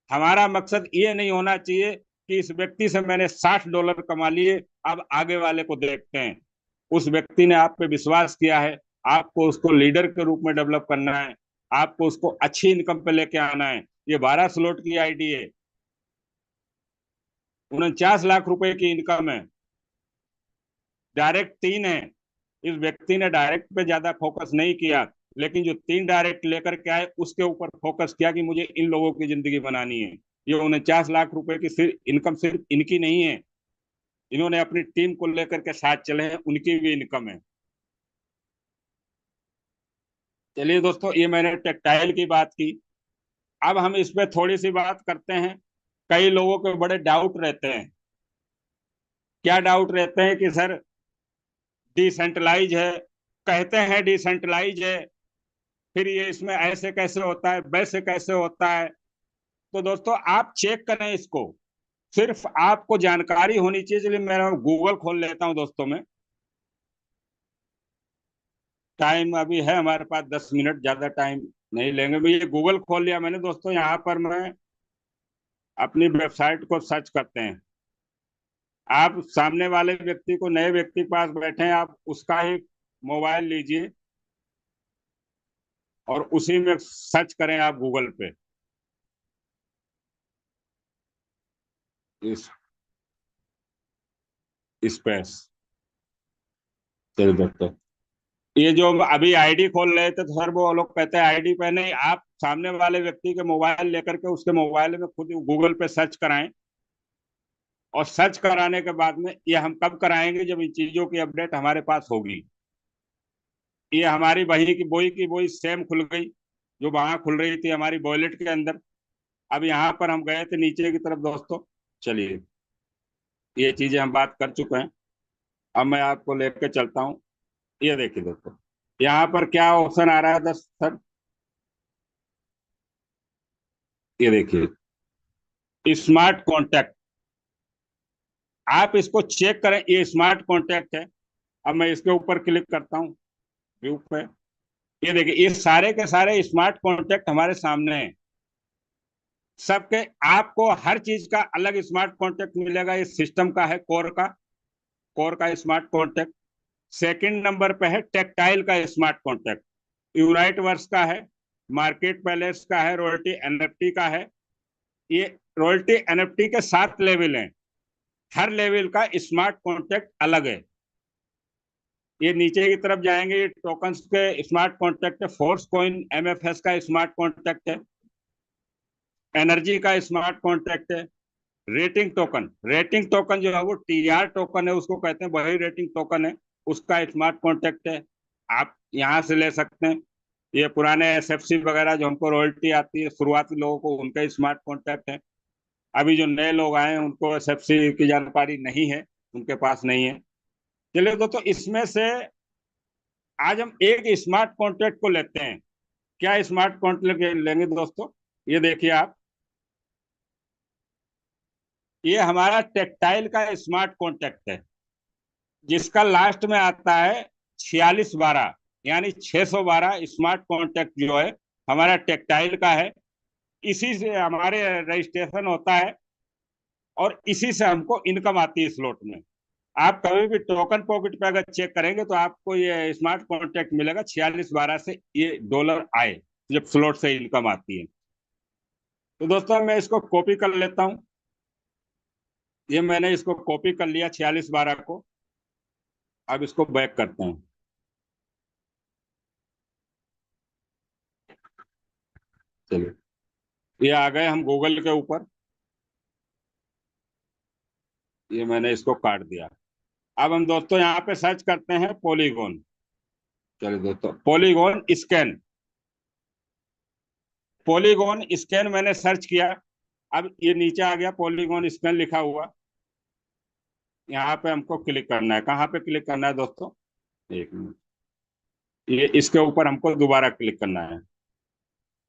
हमारा मकसद ये नहीं होना चाहिए कि इस व्यक्ति से मैंने $60 कमा लिए, अब आगे वाले को देखते हैं। उस व्यक्ति ने आप पे विश्वास किया है, आपको उसको लीडर के रूप में डेवलप करना है, आपको उसको अच्छी इनकम पे लेके आना है। ये 12 स्लॉट की आईडी है, 49 लाख रुपए की इनकम है, डायरेक्ट 3 है। इस व्यक्ति ने डायरेक्ट पे ज्यादा फोकस नहीं किया, लेकिन जो 3 डायरेक्ट लेकर के आए उसके ऊपर फोकस किया कि मुझे इन लोगों की जिंदगी बनानी है। ये 49 लाख रुपए की सिर्फ इनकम सिर्फ इनकी नहीं है, इन्होंने अपनी टीम को लेकर के साथ चले हैं, उनकी भी इनकम है। चलिए दोस्तों, ये मैंने टेक्सटाइल की बात की। अब हम इस पे थोड़ी सी बात करते हैं। कई लोगों के बड़े डाउट रहते हैं। क्या डाउट रहते हैं कि सर डिसेंट्रलाइज है, कहते हैं डिसेंट्रलाइज है, फिर ये इसमें ऐसे कैसे होता है, वैसे कैसे होता है। तो दोस्तों आप चेक करें इसको। सिर्फ आपको जानकारी होनी चाहिए। चलिए मैं गूगल खोल लेता हूं दोस्तों में। टाइम अभी है हमारे पास 10 मिनट, ज्यादा टाइम नहीं लेंगे। मैं ये गूगल खोल लिया मैंने दोस्तों। यहाँ पर मैं अपनी वेबसाइट को सर्च करते हैं। आप सामने वाले व्यक्ति को, नए व्यक्ति के पास बैठे हैं, आप उसका ही मोबाइल लीजिए और उसी में सर्च करें आप गूगल पे इस स्पेस। चलिए दोस्तों, ये जो अभी आईडी खोल रहे थे तो सर वो लोग कहते हैं आईडी पे नहीं, आप सामने वाले व्यक्ति के मोबाइल लेकर के उसके मोबाइल में खुद गूगल पे सर्च कराएं। और सर्च कराने के बाद में ये हम कब कराएंगे, जब इन चीजों की अपडेट हमारे पास होगी। ये हमारी वही की बोई सेम खुल गई जो वहां खुल रही थी हमारी वॉलेट के अंदर। अब यहाँ पर हम गए थे नीचे की तरफ दोस्तों। चलिए, ये चीजें हम बात कर चुके हैं। अब मैं आपको लेके चलता हूँ। ये देखिए दोस्तों, यहाँ पर क्या ऑप्शन आ रहा है दस सर। ये देखिए, स्मार्ट कॉन्टैक्ट। आप इसको चेक करें, ये स्मार्ट कॉन्टैक्ट है। अब मैं इसके ऊपर क्लिक करता हूँ, व्यू पे। ये देखिए, ये सारे के सारे स्मार्ट कॉन्टैक्ट हमारे सामने हैं। सबके आपको हर चीज का अलग स्मार्ट कॉन्टैक्ट मिलेगा। ये सिस्टम का है, कोर का स्मार्ट कॉन्टैक्ट। सेकंड नंबर पे है टेक्टाइल का स्मार्ट कॉन्टैक्ट। यूनाइट वर्स का है, मार्केट पैलेस का है, रॉयल्टी एनएफटी का है। ये रॉयल्टी एनएफटी के 7 लेवल हैं। हर लेवल का स्मार्ट कॉन्टैक्ट अलग है। ये नीचे की तरफ जाएंगे, ये टोकन्स के स्मार्ट कॉन्टैक्ट है। फोर्स कॉइन एमएफएस का स्मार्ट कॉन्टैक्ट है। एनर्जी का स्मार्ट कॉन्टैक्ट है। रेटिंग टोकन जो है वो टीआर टोकन है, उसको कहते हैं, वही रेटिंग टोकन है। उसका स्मार्ट कॉन्टैक्ट है। आप यहाँ से ले सकते हैं। ये पुराने एसएफसी वगैरह जो हमको रॉयल्टी आती है शुरुआती लोगों को, उनका स्मार्ट कॉन्टैक्ट है। अभी जो नए लोग आए हैं उनको एसएफसी की जानकारी नहीं है, उनके पास नहीं है। चलिए दोस्तों, इसमें से आज हम एक स्मार्ट कॉन्ट्रैक्ट को लेते हैं। क्या स्मार्ट कॉन्ट्रैक्ट लेंगे दोस्तों? ये देखिए आप, ये हमारा टेक्टाइल का स्मार्ट कॉन्ट्रैक्ट है, जिसका लास्ट में आता है 4612, यानी 612 स्मार्ट कॉन्ट्रैक्ट जो है हमारा टेक्टाइल का है। इसी से हमारे रजिस्ट्रेशन होता है और इसी से हमको इनकम आती है स्लॉट में। आप कभी भी टोकन पॉकेट पे अगर चेक करेंगे तो आपको ये स्मार्ट कॉन्ट्रैक्ट मिलेगा 4612 से ये डॉलर आए, जब स्लॉट से इनकम आती है। तो दोस्तों मैं इसको कॉपी कर लेता हूँ। ये मैंने इसको कॉपी कर लिया 4612 को। अब इसको बैक करते हैं। चलिए, ये आ गए हम गूगल के ऊपर। ये मैंने इसको काट दिया। अब हम दोस्तों यहाँ पे सर्च करते हैं पॉलीगॉन। चलिए दोस्तों, पॉलीगॉन स्कैन। पॉलीगॉन स्कैन मैंने सर्च किया। अब ये नीचे आ गया पॉलीगॉन स्कैन लिखा हुआ। यहाँ पे हमको क्लिक करना है। कहाँ पे क्लिक करना है दोस्तों? एक मिनट, ये इसके ऊपर हमको दोबारा क्लिक करना है।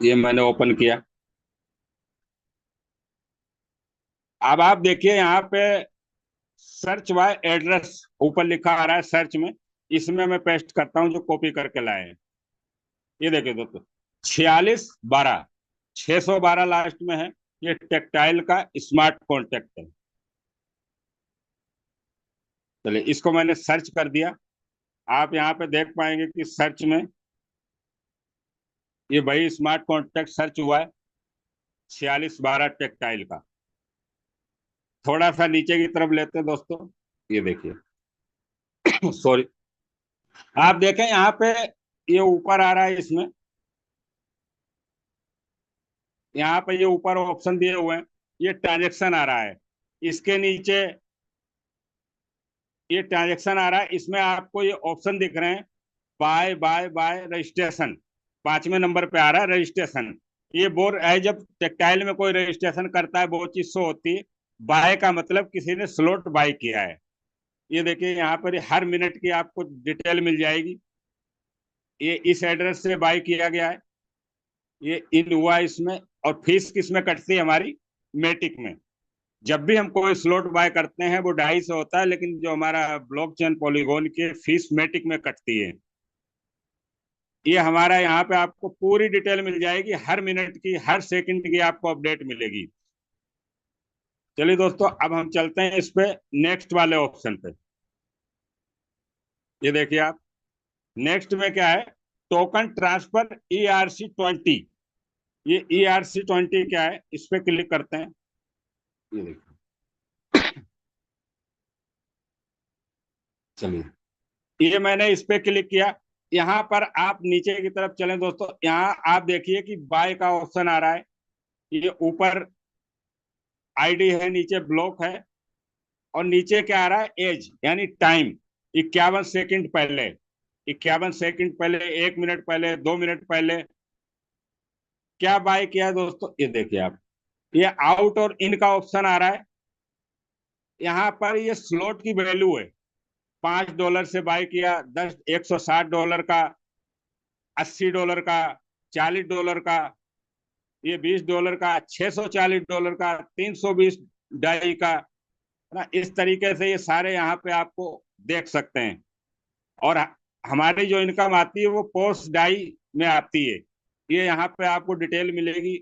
ये मैंने ओपन किया। अब आप देखिए यहाँ पे सर्च बाय एड्रेस ऊपर लिखा आ रहा है सर्च में। इसमें मैं पेस्ट करता हूँ जो कॉपी करके लाए हैं। ये देखिए दोस्तों, 4612, 612 लास्ट में है। ये टेक्टाइल का स्मार्ट कॉन्टेक्ट है। चलिए, इसको मैंने सर्च कर दिया। आप यहाँ पे देख पाएंगे कि सर्च में ये वही स्मार्ट कॉन्टेक्ट सर्च हुआ है, 4612 टेक्टाइल का। थोड़ा सा नीचे की तरफ लेते हैं दोस्तों। ये देखिए, सॉरी, आप देखें यहाँ पे ये ऊपर आ रहा है। इसमें यहाँ पे ये ऊपर ऑप्शन दिए हुए हैं, ये ट्रांजेक्शन आ रहा है। इसके नीचे ये ट्रांजेक्शन आ रहा है। इसमें आपको ये ऑप्शन दिख रहे हैं, बाय बाय बाय रजिस्ट्रेशन। 5वें नंबर पे आ रहा है रजिस्ट्रेशन। ये बोर है, जब टेक्टाइल में कोई रजिस्ट्रेशन करता है वो चीज शो होती है। बाय का मतलब किसी ने स्लॉट बाय किया है। ये देखिए, यहाँ पर हर मिनट की आपको डिटेल मिल जाएगी। ये इस एड्रेस से बाय किया गया है, ये इन हुआ इसमें। और फीस किस में कटती है हमारी? मेटिक में। जब भी हम कोई स्लॉट बाय करते हैं वो 250 होता है, लेकिन जो हमारा ब्लॉकचेन पॉलीगॉन की फीस मेटिक में कटती है। ये हमारा यहाँ पे आपको पूरी डिटेल मिल जाएगी, हर मिनट की हर सेकंड की आपको अपडेट मिलेगी। चलिए दोस्तों, अब हम चलते हैं इस पे नेक्स्ट वाले ऑप्शन पे। ये देखिए आप, नेक्स्ट में क्या है, टोकन ट्रांसफर ERC20। ये ERC20 क्या है, इस पे क्लिक करते हैं। ये देखिए, चलिए ये मैंने इस पे क्लिक किया। यहाँ पर आप नीचे की तरफ चलें दोस्तों, यहाँ आप देखिए कि बाय का ऑप्शन आ रहा है। ये ऊपर आईडी है, नीचे ब्लॉक है, और नीचे क्या आ रहा है, एज यानी टाइम, 51 सेकंड पहले, 51 सेकंड पहले, 1 मिनट पहले, 2 मिनट पहले क्या बाय किया है दोस्तों। ये देखिए आप, ये आउट और इन का ऑप्शन आ रहा है। यहाँ पर ये स्लॉट की वैल्यू है, $5 से बाय किया, 160 डॉलर का, $80 का, $40 का, ये $20 का, $640 का, 320 डाई का, है ना। इस तरीके से ये सारे यहाँ पे आपको देख सकते हैं। और हमारी जो इनकम आती है वो पोस्ट डाई में आती है। ये यहाँ पे आपको डिटेल मिलेगी,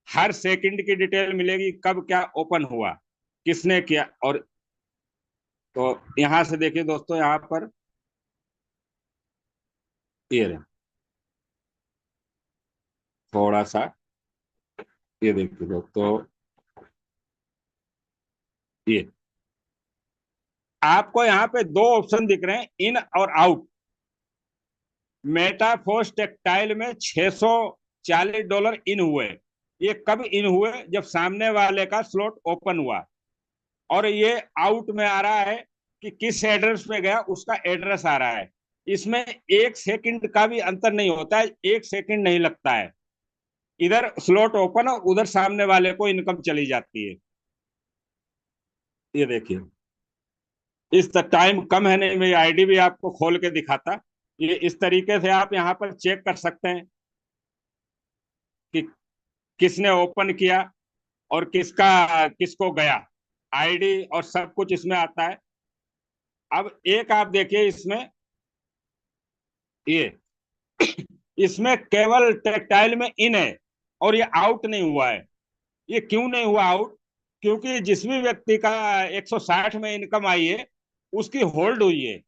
हर सेकंड की डिटेल मिलेगी, कब क्या ओपन हुआ, किसने किया। और तो यहाँ से देखिए दोस्तों, यहाँ पर ये रहे, थोड़ा सा ये देखिए दोस्तों, ये आपको यहाँ पे दो ऑप्शन दिख रहे हैं, इन और आउट। मेटाफोर्स टेक्टाइल में $640 इन हुए। ये कब इन हुए, जब सामने वाले का स्लॉट ओपन हुआ। और ये आउट में आ रहा है कि किस एड्रेस पे गया, उसका एड्रेस आ रहा है। इसमें 1 सेकंड का भी अंतर नहीं होता है, 1 सेकंड नहीं लगता है। इधर स्लॉट ओपन और उधर सामने वाले को इनकम चली जाती है। ये देखिए, इस टाइम कम है नहीं, मेरी आईडी भी आपको खोल के दिखाता। ये इस तरीके से आप यहाँ पर चेक कर सकते हैं कि किसने ओपन किया और किसका किसको गया, आईडी और सब कुछ इसमें आता है। अब एक आप देखिए इसमें, ये इसमें केवल टेक्टाइल में इन है और ये आउट नहीं हुआ है। ये क्यों नहीं हुआ आउट, क्योंकि जिस भी व्यक्ति का 160 में इनकम आई है, उसकी होल्ड हुई है।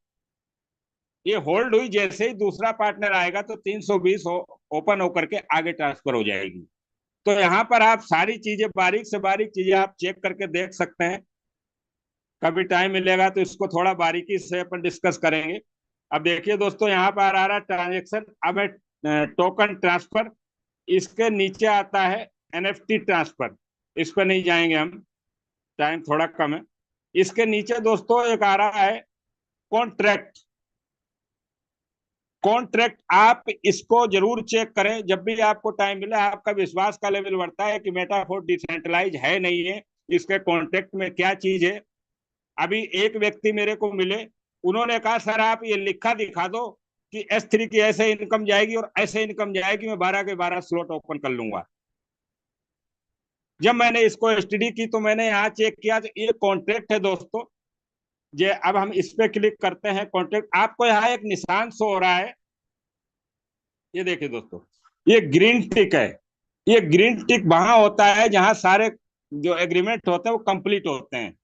ये होल्ड हुई, जैसे ही दूसरा पार्टनर आएगा तो 320 ओपन होकर के आगे ट्रांसफर हो जाएगी। तो यहाँ पर आप सारी चीजें, बारीक से बारीक चीजें आप चेक करके देख सकते हैं। कभी टाइम मिलेगा तो इसको थोड़ा बारीकी से अपन डिस्कस करेंगे। अब देखिए दोस्तों, यहाँ पर आ रहा है ट्रांजेक्शन, अब टोकन ट्रांसफर, इसके नीचे आता है NFT ट्रांसफर। इस पर नहीं जाएंगे हम, टाइम थोड़ा कम है। इसके नीचे दोस्तों एक आ रहा है कॉन्ट्रैक्ट। कॉन्ट्रैक्ट आप इसको जरूर चेक करें जब भी आपको टाइम मिले। आपका विश्वास का लेवल बढ़ता है कि मेटाफोर डिसेंट्रलाइज है नहीं है, इसके कॉन्ट्रैक्ट में क्या चीज है। अभी एक व्यक्ति मेरे को मिले, उन्होंने कहा सर आप ये लिखा दिखा दो कि S3 की ऐसे इनकम जाएगी और ऐसे इनकम जाएगी, मैं 12 के 12 स्लॉट ओपन कर लूंगा। जब मैंने इसको स्टडी की तो मैंने यहाँ चेक किया तो ये कॉन्ट्रैक्ट है दोस्तों। ये अब हम इस पे क्लिक करते हैं, कॉन्ट्रैक्ट, आपको यहाँ एक निशान शो हो रहा है। ये देखिए दोस्तों, ये ग्रीन टिक है। ये ग्रीन टिक वहां होता है जहां सारे जो एग्रीमेंट होते हैं वो कंप्लीट होते हैं।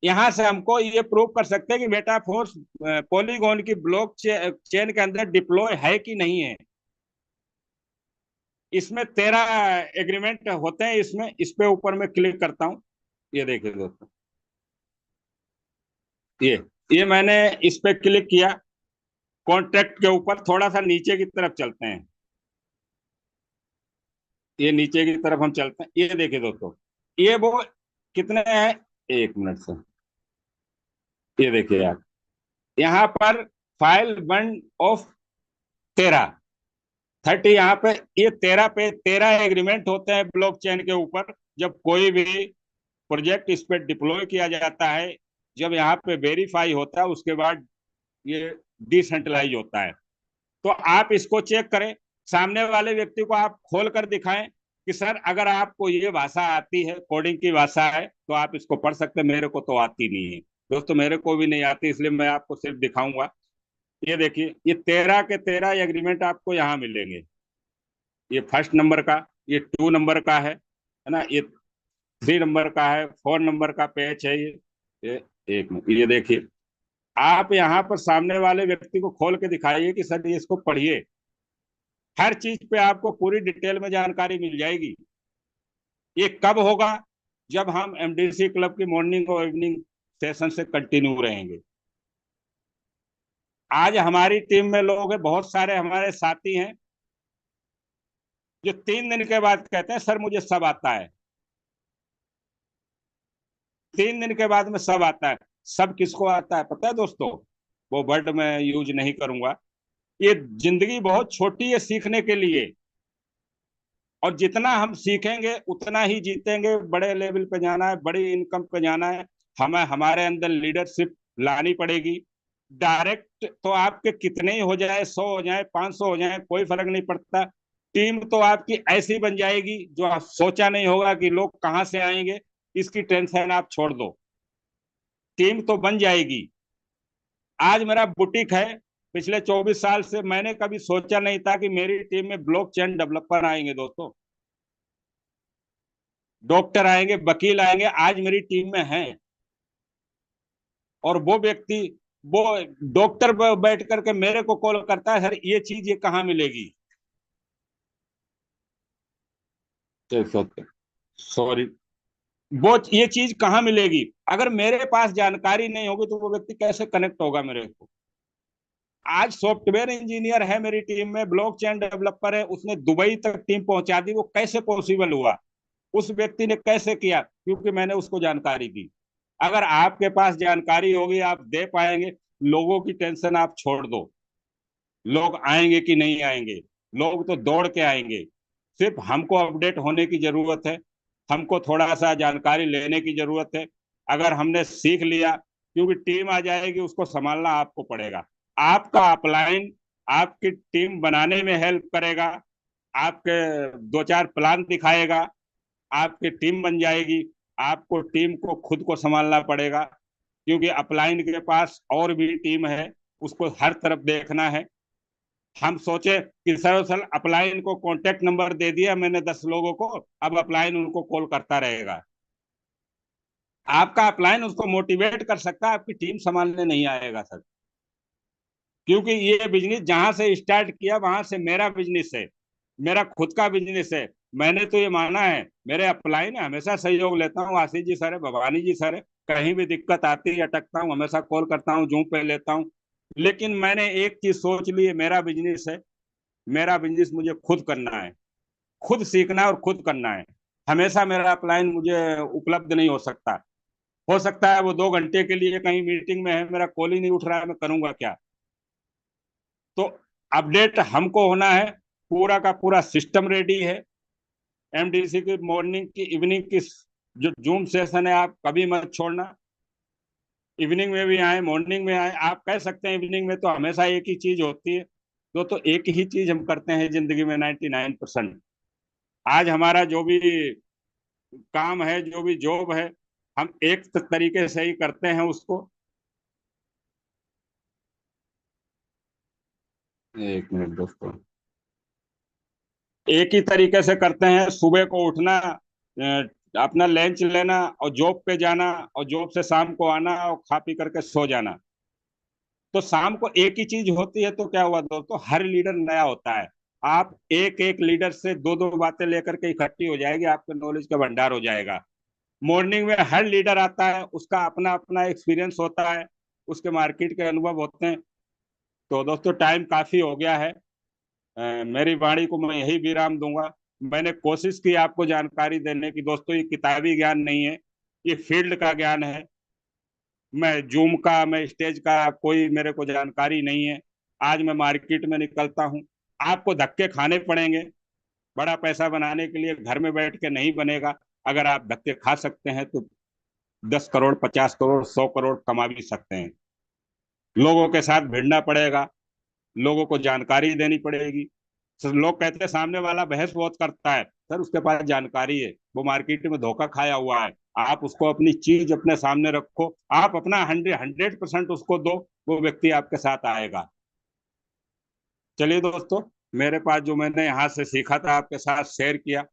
यहाँ से हमको ये प्रूव कर सकते हैं कि मेटाफोर्स पॉलीगॉन की ब्लॉक चेन के अंदर डिप्लॉय है कि नहीं है। इसमें 13 एग्रीमेंट होते हैं। इसमें इस पे ऊपर में क्लिक करता हूँ, ये देखिए दोस्तों, ये मैंने इस पे क्लिक किया। कॉन्ट्रैक्ट के ऊपर थोड़ा सा नीचे की तरफ चलते हैं, ये नीचे की तरफ हम चलते हैं। ये देखिए दोस्तों, ये वो कितने हैं, 1 मिनट से, ये देखिए आप, यहाँ पर फाइल 1 of 13 यहाँ पे, ये 13 पे 13 एग्रीमेंट होते हैं ब्लॉकचेन के ऊपर। जब कोई भी प्रोजेक्ट इस पे डिप्लॉय किया जाता है, जब यहाँ पे वेरीफाई होता है, उसके बाद ये डिसेंट्रलाइज होता है। तो आप इसको चेक करें, सामने वाले व्यक्ति को आप खोल कर दिखाएं कि सर अगर आपको ये भाषा आती है, कोडिंग की भाषा है, तो आप इसको पढ़ सकते हैं। मेरे को तो आती नहीं है दोस्तों, मेरे को भी नहीं आती, इसलिए मैं आपको सिर्फ दिखाऊंगा। ये देखिए, ये 13 के 13 एग्रीमेंट आपको यहाँ मिलेंगे। ये फर्स्ट नंबर का, ये 2 नंबर का है ना, ये 3 नंबर का है, 4 नंबर का पेज है ये एक मिनट, ये देखिए। आप यहाँ पर सामने वाले व्यक्ति को खोल के दिखाइए कि सर ये इसको पढ़िए, हर चीज पे आपको पूरी डिटेल में जानकारी मिल जाएगी। ये कब होगा? जब हम एमडीसी क्लब की मॉर्निंग और इवनिंग सेशन से कंटिन्यू रहेंगे। आज हमारी टीम में लोग हैं, बहुत सारे हमारे साथी हैं जो 3 दिन के बाद कहते हैं सर मुझे सब आता है। 3 दिन के बाद में सब आता है। सब किसको आता है पता है दोस्तों? वो वर्ड मैं यूज नहीं करूंगा। ये जिंदगी बहुत छोटी है सीखने के लिए, और जितना हम सीखेंगे उतना ही जीतेंगे। बड़े लेवल पे जाना है, बड़ी इनकम पे जाना है, हमें हमारे अंदर लीडरशिप लानी पड़ेगी। डायरेक्ट तो आपके कितने ही हो जाए, 100 हो जाए, 500 हो जाए, कोई फर्क नहीं पड़ता। टीम तो आपकी ऐसी बन जाएगी जो आप सोचा नहीं होगा कि लोग कहाँ से आएंगे। इसकी टेंशन आप छोड़ दो, टीम तो बन जाएगी। आज मेरा बुटीक है, पिछले 24 साल से मैंने कभी सोचा नहीं था कि मेरी टीम में ब्लॉकचेन डेवलपर आएंगे दोस्तों, डॉक्टर आएंगे, वकील आएंगे, आज मेरी टीम में हैं। और वो व्यक्ति, वो डॉक्टर बैठ करके मेरे को कॉल करता है, सर ये चीज ये कहाँ मिलेगी? सॉरी, वो ये चीज कहाँ मिलेगी? अगर मेरे पास जानकारी नहीं होगी तो वो व्यक्ति कैसे कनेक्ट होगा मेरे को? आज सॉफ्टवेयर इंजीनियर है मेरी टीम में, ब्लॉकचेन डेवलपर है, उसने दुबई तक टीम पहुंचा दी। वो कैसे पॉसिबल हुआ? उस व्यक्ति ने कैसे किया? क्योंकि मैंने उसको जानकारी दी। अगर आपके पास जानकारी होगी आप दे पाएंगे। लोगों की टेंशन आप छोड़ दो, लोग आएंगे कि नहीं आएंगे, लोग तो दौड़ के आएंगे। सिर्फ हमको अपडेट होने की जरूरत है, हमको थोड़ा सा जानकारी लेने की जरूरत है। अगर हमने सीख लिया, क्योंकि टीम आ जाएगी उसको संभालना आपको पड़ेगा। आपका अपलाइन आपकी टीम बनाने में हेल्प करेगा, आपके 2-4 प्लान दिखाएगा, आपकी टीम बन जाएगी। आपको टीम को खुद को संभालना पड़ेगा, क्योंकि अपलाइन के पास और भी टीम है, उसको हर तरफ देखना है। हम सोचे कि सर अपलाइन को कांटेक्ट नंबर दे दिया मैंने 10 लोगों को, अब अपलाइन उनको कॉल करता रहेगा। आपका अपलाइन उसको मोटिवेट कर सकता है, आपकी टीम संभालने नहीं आएगा सर। क्योंकि ये बिजनेस जहां से स्टार्ट किया वहां से मेरा बिजनेस है, मेरा खुद का बिजनेस है। मैंने तो ये माना है, मेरे अपलाइन है, हमेशा सहयोग लेता हूँ। आशीष जी सर है, भवानी जी सर है, कहीं भी दिक्कत आती है अटकता हूँ, हमेशा कॉल करता हूँ, जूम पे लेता हूँ। लेकिन मैंने एक चीज सोच ली है, मेरा बिजनेस है, मेरा बिजनेस मुझे खुद करना है, खुद सीखना है और खुद करना है। हमेशा मेरा अपलाइन मुझे उपलब्ध नहीं हो सकता है वो 2 घंटे के लिए कहीं मीटिंग में है, मेरा कॉल ही नहीं उठ रहा है, मैं करूंगा क्या? तो अपडेट हमको होना है। पूरा का पूरा सिस्टम रेडी है। एमडीसी की मॉर्निंग की इवनिंग की जो जूम सेशन है आप कभी मत छोड़ना। इवनिंग में भी आए, मॉर्निंग में आए, आप कह सकते हैं इवनिंग में तो हमेशा एक ही चीज होती है। तो एक ही चीज हम करते हैं जिंदगी में 99%। आज हमारा जो भी काम है, जो भी जॉब है, हम एक तरीके से ही करते हैं उसको। एक मिनट दोस्तों, एक ही तरीके से करते हैं। सुबह को उठना, अपना लंच लेना और जॉब पे जाना, और जॉब से शाम को आना और खा पी करके सो जाना। तो शाम को एक ही चीज होती है, तो क्या हुआ दोस्तों, हर लीडर नया होता है। आप एक एक लीडर से दो दो बातें लेकर के इकट्ठी हो जाएगी, आपके नॉलेज का भंडार हो जाएगा। मॉर्निंग में हर लीडर आता है, उसका अपना अपना एक्सपीरियंस होता है, उसके मार्केट के अनुभव होते हैं। तो दोस्तों टाइम काफी हो गया है, मेरी वाणी को मैं यही विराम दूंगा। मैंने कोशिश की आपको जानकारी देने की दोस्तों, ये किताबी ज्ञान नहीं है, ये फील्ड का ज्ञान है। मैं जूम का, मैं स्टेज का कोई मेरे को जानकारी नहीं है। आज मैं मार्केट में निकलता हूँ, आपको धक्के खाने पड़ेंगे। बड़ा पैसा बनाने के लिए घर में बैठ के नहीं बनेगा। अगर आप धक्के खा सकते हैं तो 10 करोड़, 50 करोड़, 100 करोड़ कमा भी सकते हैं। लोगों के साथ भिड़ना पड़ेगा, लोगों को जानकारी देनी पड़ेगी। सर लोग कहते हैं सामने वाला बहस बहुत करता है, सर उसके पास जानकारी है, वो मार्केट में धोखा खाया हुआ है। आप उसको अपनी चीज अपने सामने रखो, आप अपना 100% उसको दो, वो व्यक्ति आपके साथ आएगा। चलिए दोस्तों, मेरे पास जो मैंने यहाँ से सीखा था आपके साथ शेयर किया।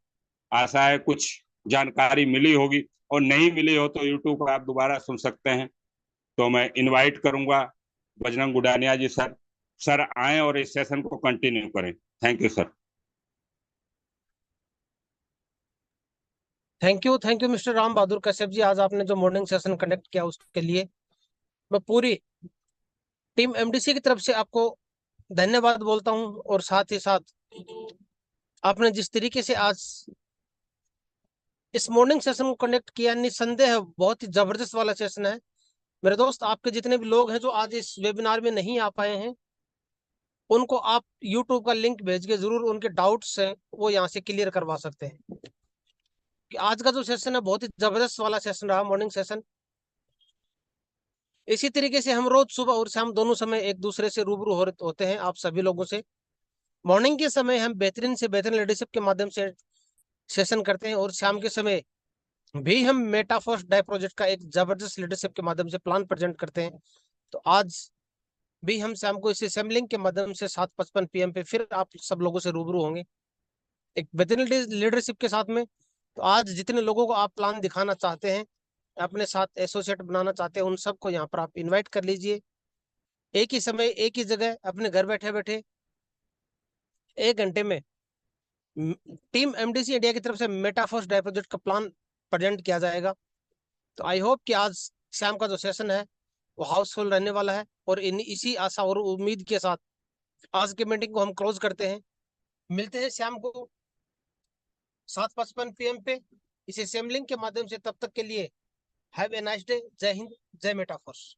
आशा है कुछ जानकारी मिली होगी, और नहीं मिली हो तो यूट्यूब पर आप दोबारा सुन सकते हैं। तो मैं इनवाइट करूंगा बजरंग गुडानिया जी सर। सर आए और इस सेशन को कंटिन्यू करें। Thank you sir. Thank you mister Ram Bahadur Kashyap ji, आज आपने जो मॉर्निंग सेशन कंडक्ट किया उसके लिए मैं पूरी टीम एमडीसी की तरफ से आपको धन्यवाद बोलता हूं। और साथ ही साथ आपने जिस तरीके से आज इस मॉर्निंग सेशन को कंडक्ट किया, निस्संदेह बहुत ही जबरदस्त वाला सेशन है। मेरे दोस्त, आपके जितने भी लोग हैं जो आज इस वेबिनार में नहीं आ पाए हैं, उनको आप यूट्यूब का लिंक भेज के जरूर उनके डाउट्स हैं वो यहाँ से क्लियर करवा सकते हैं। कि आज का जो सेशन है बहुत ही जबरदस्त वाला सेशन रहा, मॉर्निंग सेशन। इसी तरीके से हम रोज सुबह और शाम दोनों समय एक दूसरे से रूबरू होते हैं आप सभी लोगों से। मॉर्निंग के समय हम बेहतरीन से बेहतरीन लीडरशिप के माध्यम से सेशन करते हैं, और शाम के समय भी हम मेटाफोर्स डाई प्रोजेक्ट का एक जबरदस्त लीडरशिप के माध्यम से प्लान प्रेजेंट करते हैं। तो आज भी हम शाम को इस असेंबलिंग के माध्यम से 7:55 PM पे फिर आप सब लोगों से रूबरू होंगे एक बेहतरीन लीडरशिप के साथ में। तो आज जितने लोगों को आप प्लान दिखाना चाहते हैं, अपने साथ एसोसिएट बनाना चाहते हैं, उन सबको यहाँ पर आप इनवाइट कर लीजिए। एक ही समय एक ही जगह अपने घर बैठे बैठे 1 घंटे में टीम एमडीसी इंडिया की तरफ से मेटाफोर्स डाई प्रोजेक्ट का प्लान प्रेजेंट किया जाएगा। तो आई होप कि आज शाम का जो सेशन है वो हाउसफुल रहने वाला है। और इसी आशा और उम्मीद के साथ आज की मीटिंग को हम क्लोज करते हैं। मिलते हैं शाम को 7:55 PM पे इस असेंबलिंग के माध्यम से। तब तक के लिए हैव ए नाइस डे। जय हिंद, जय मेटाफोर्स।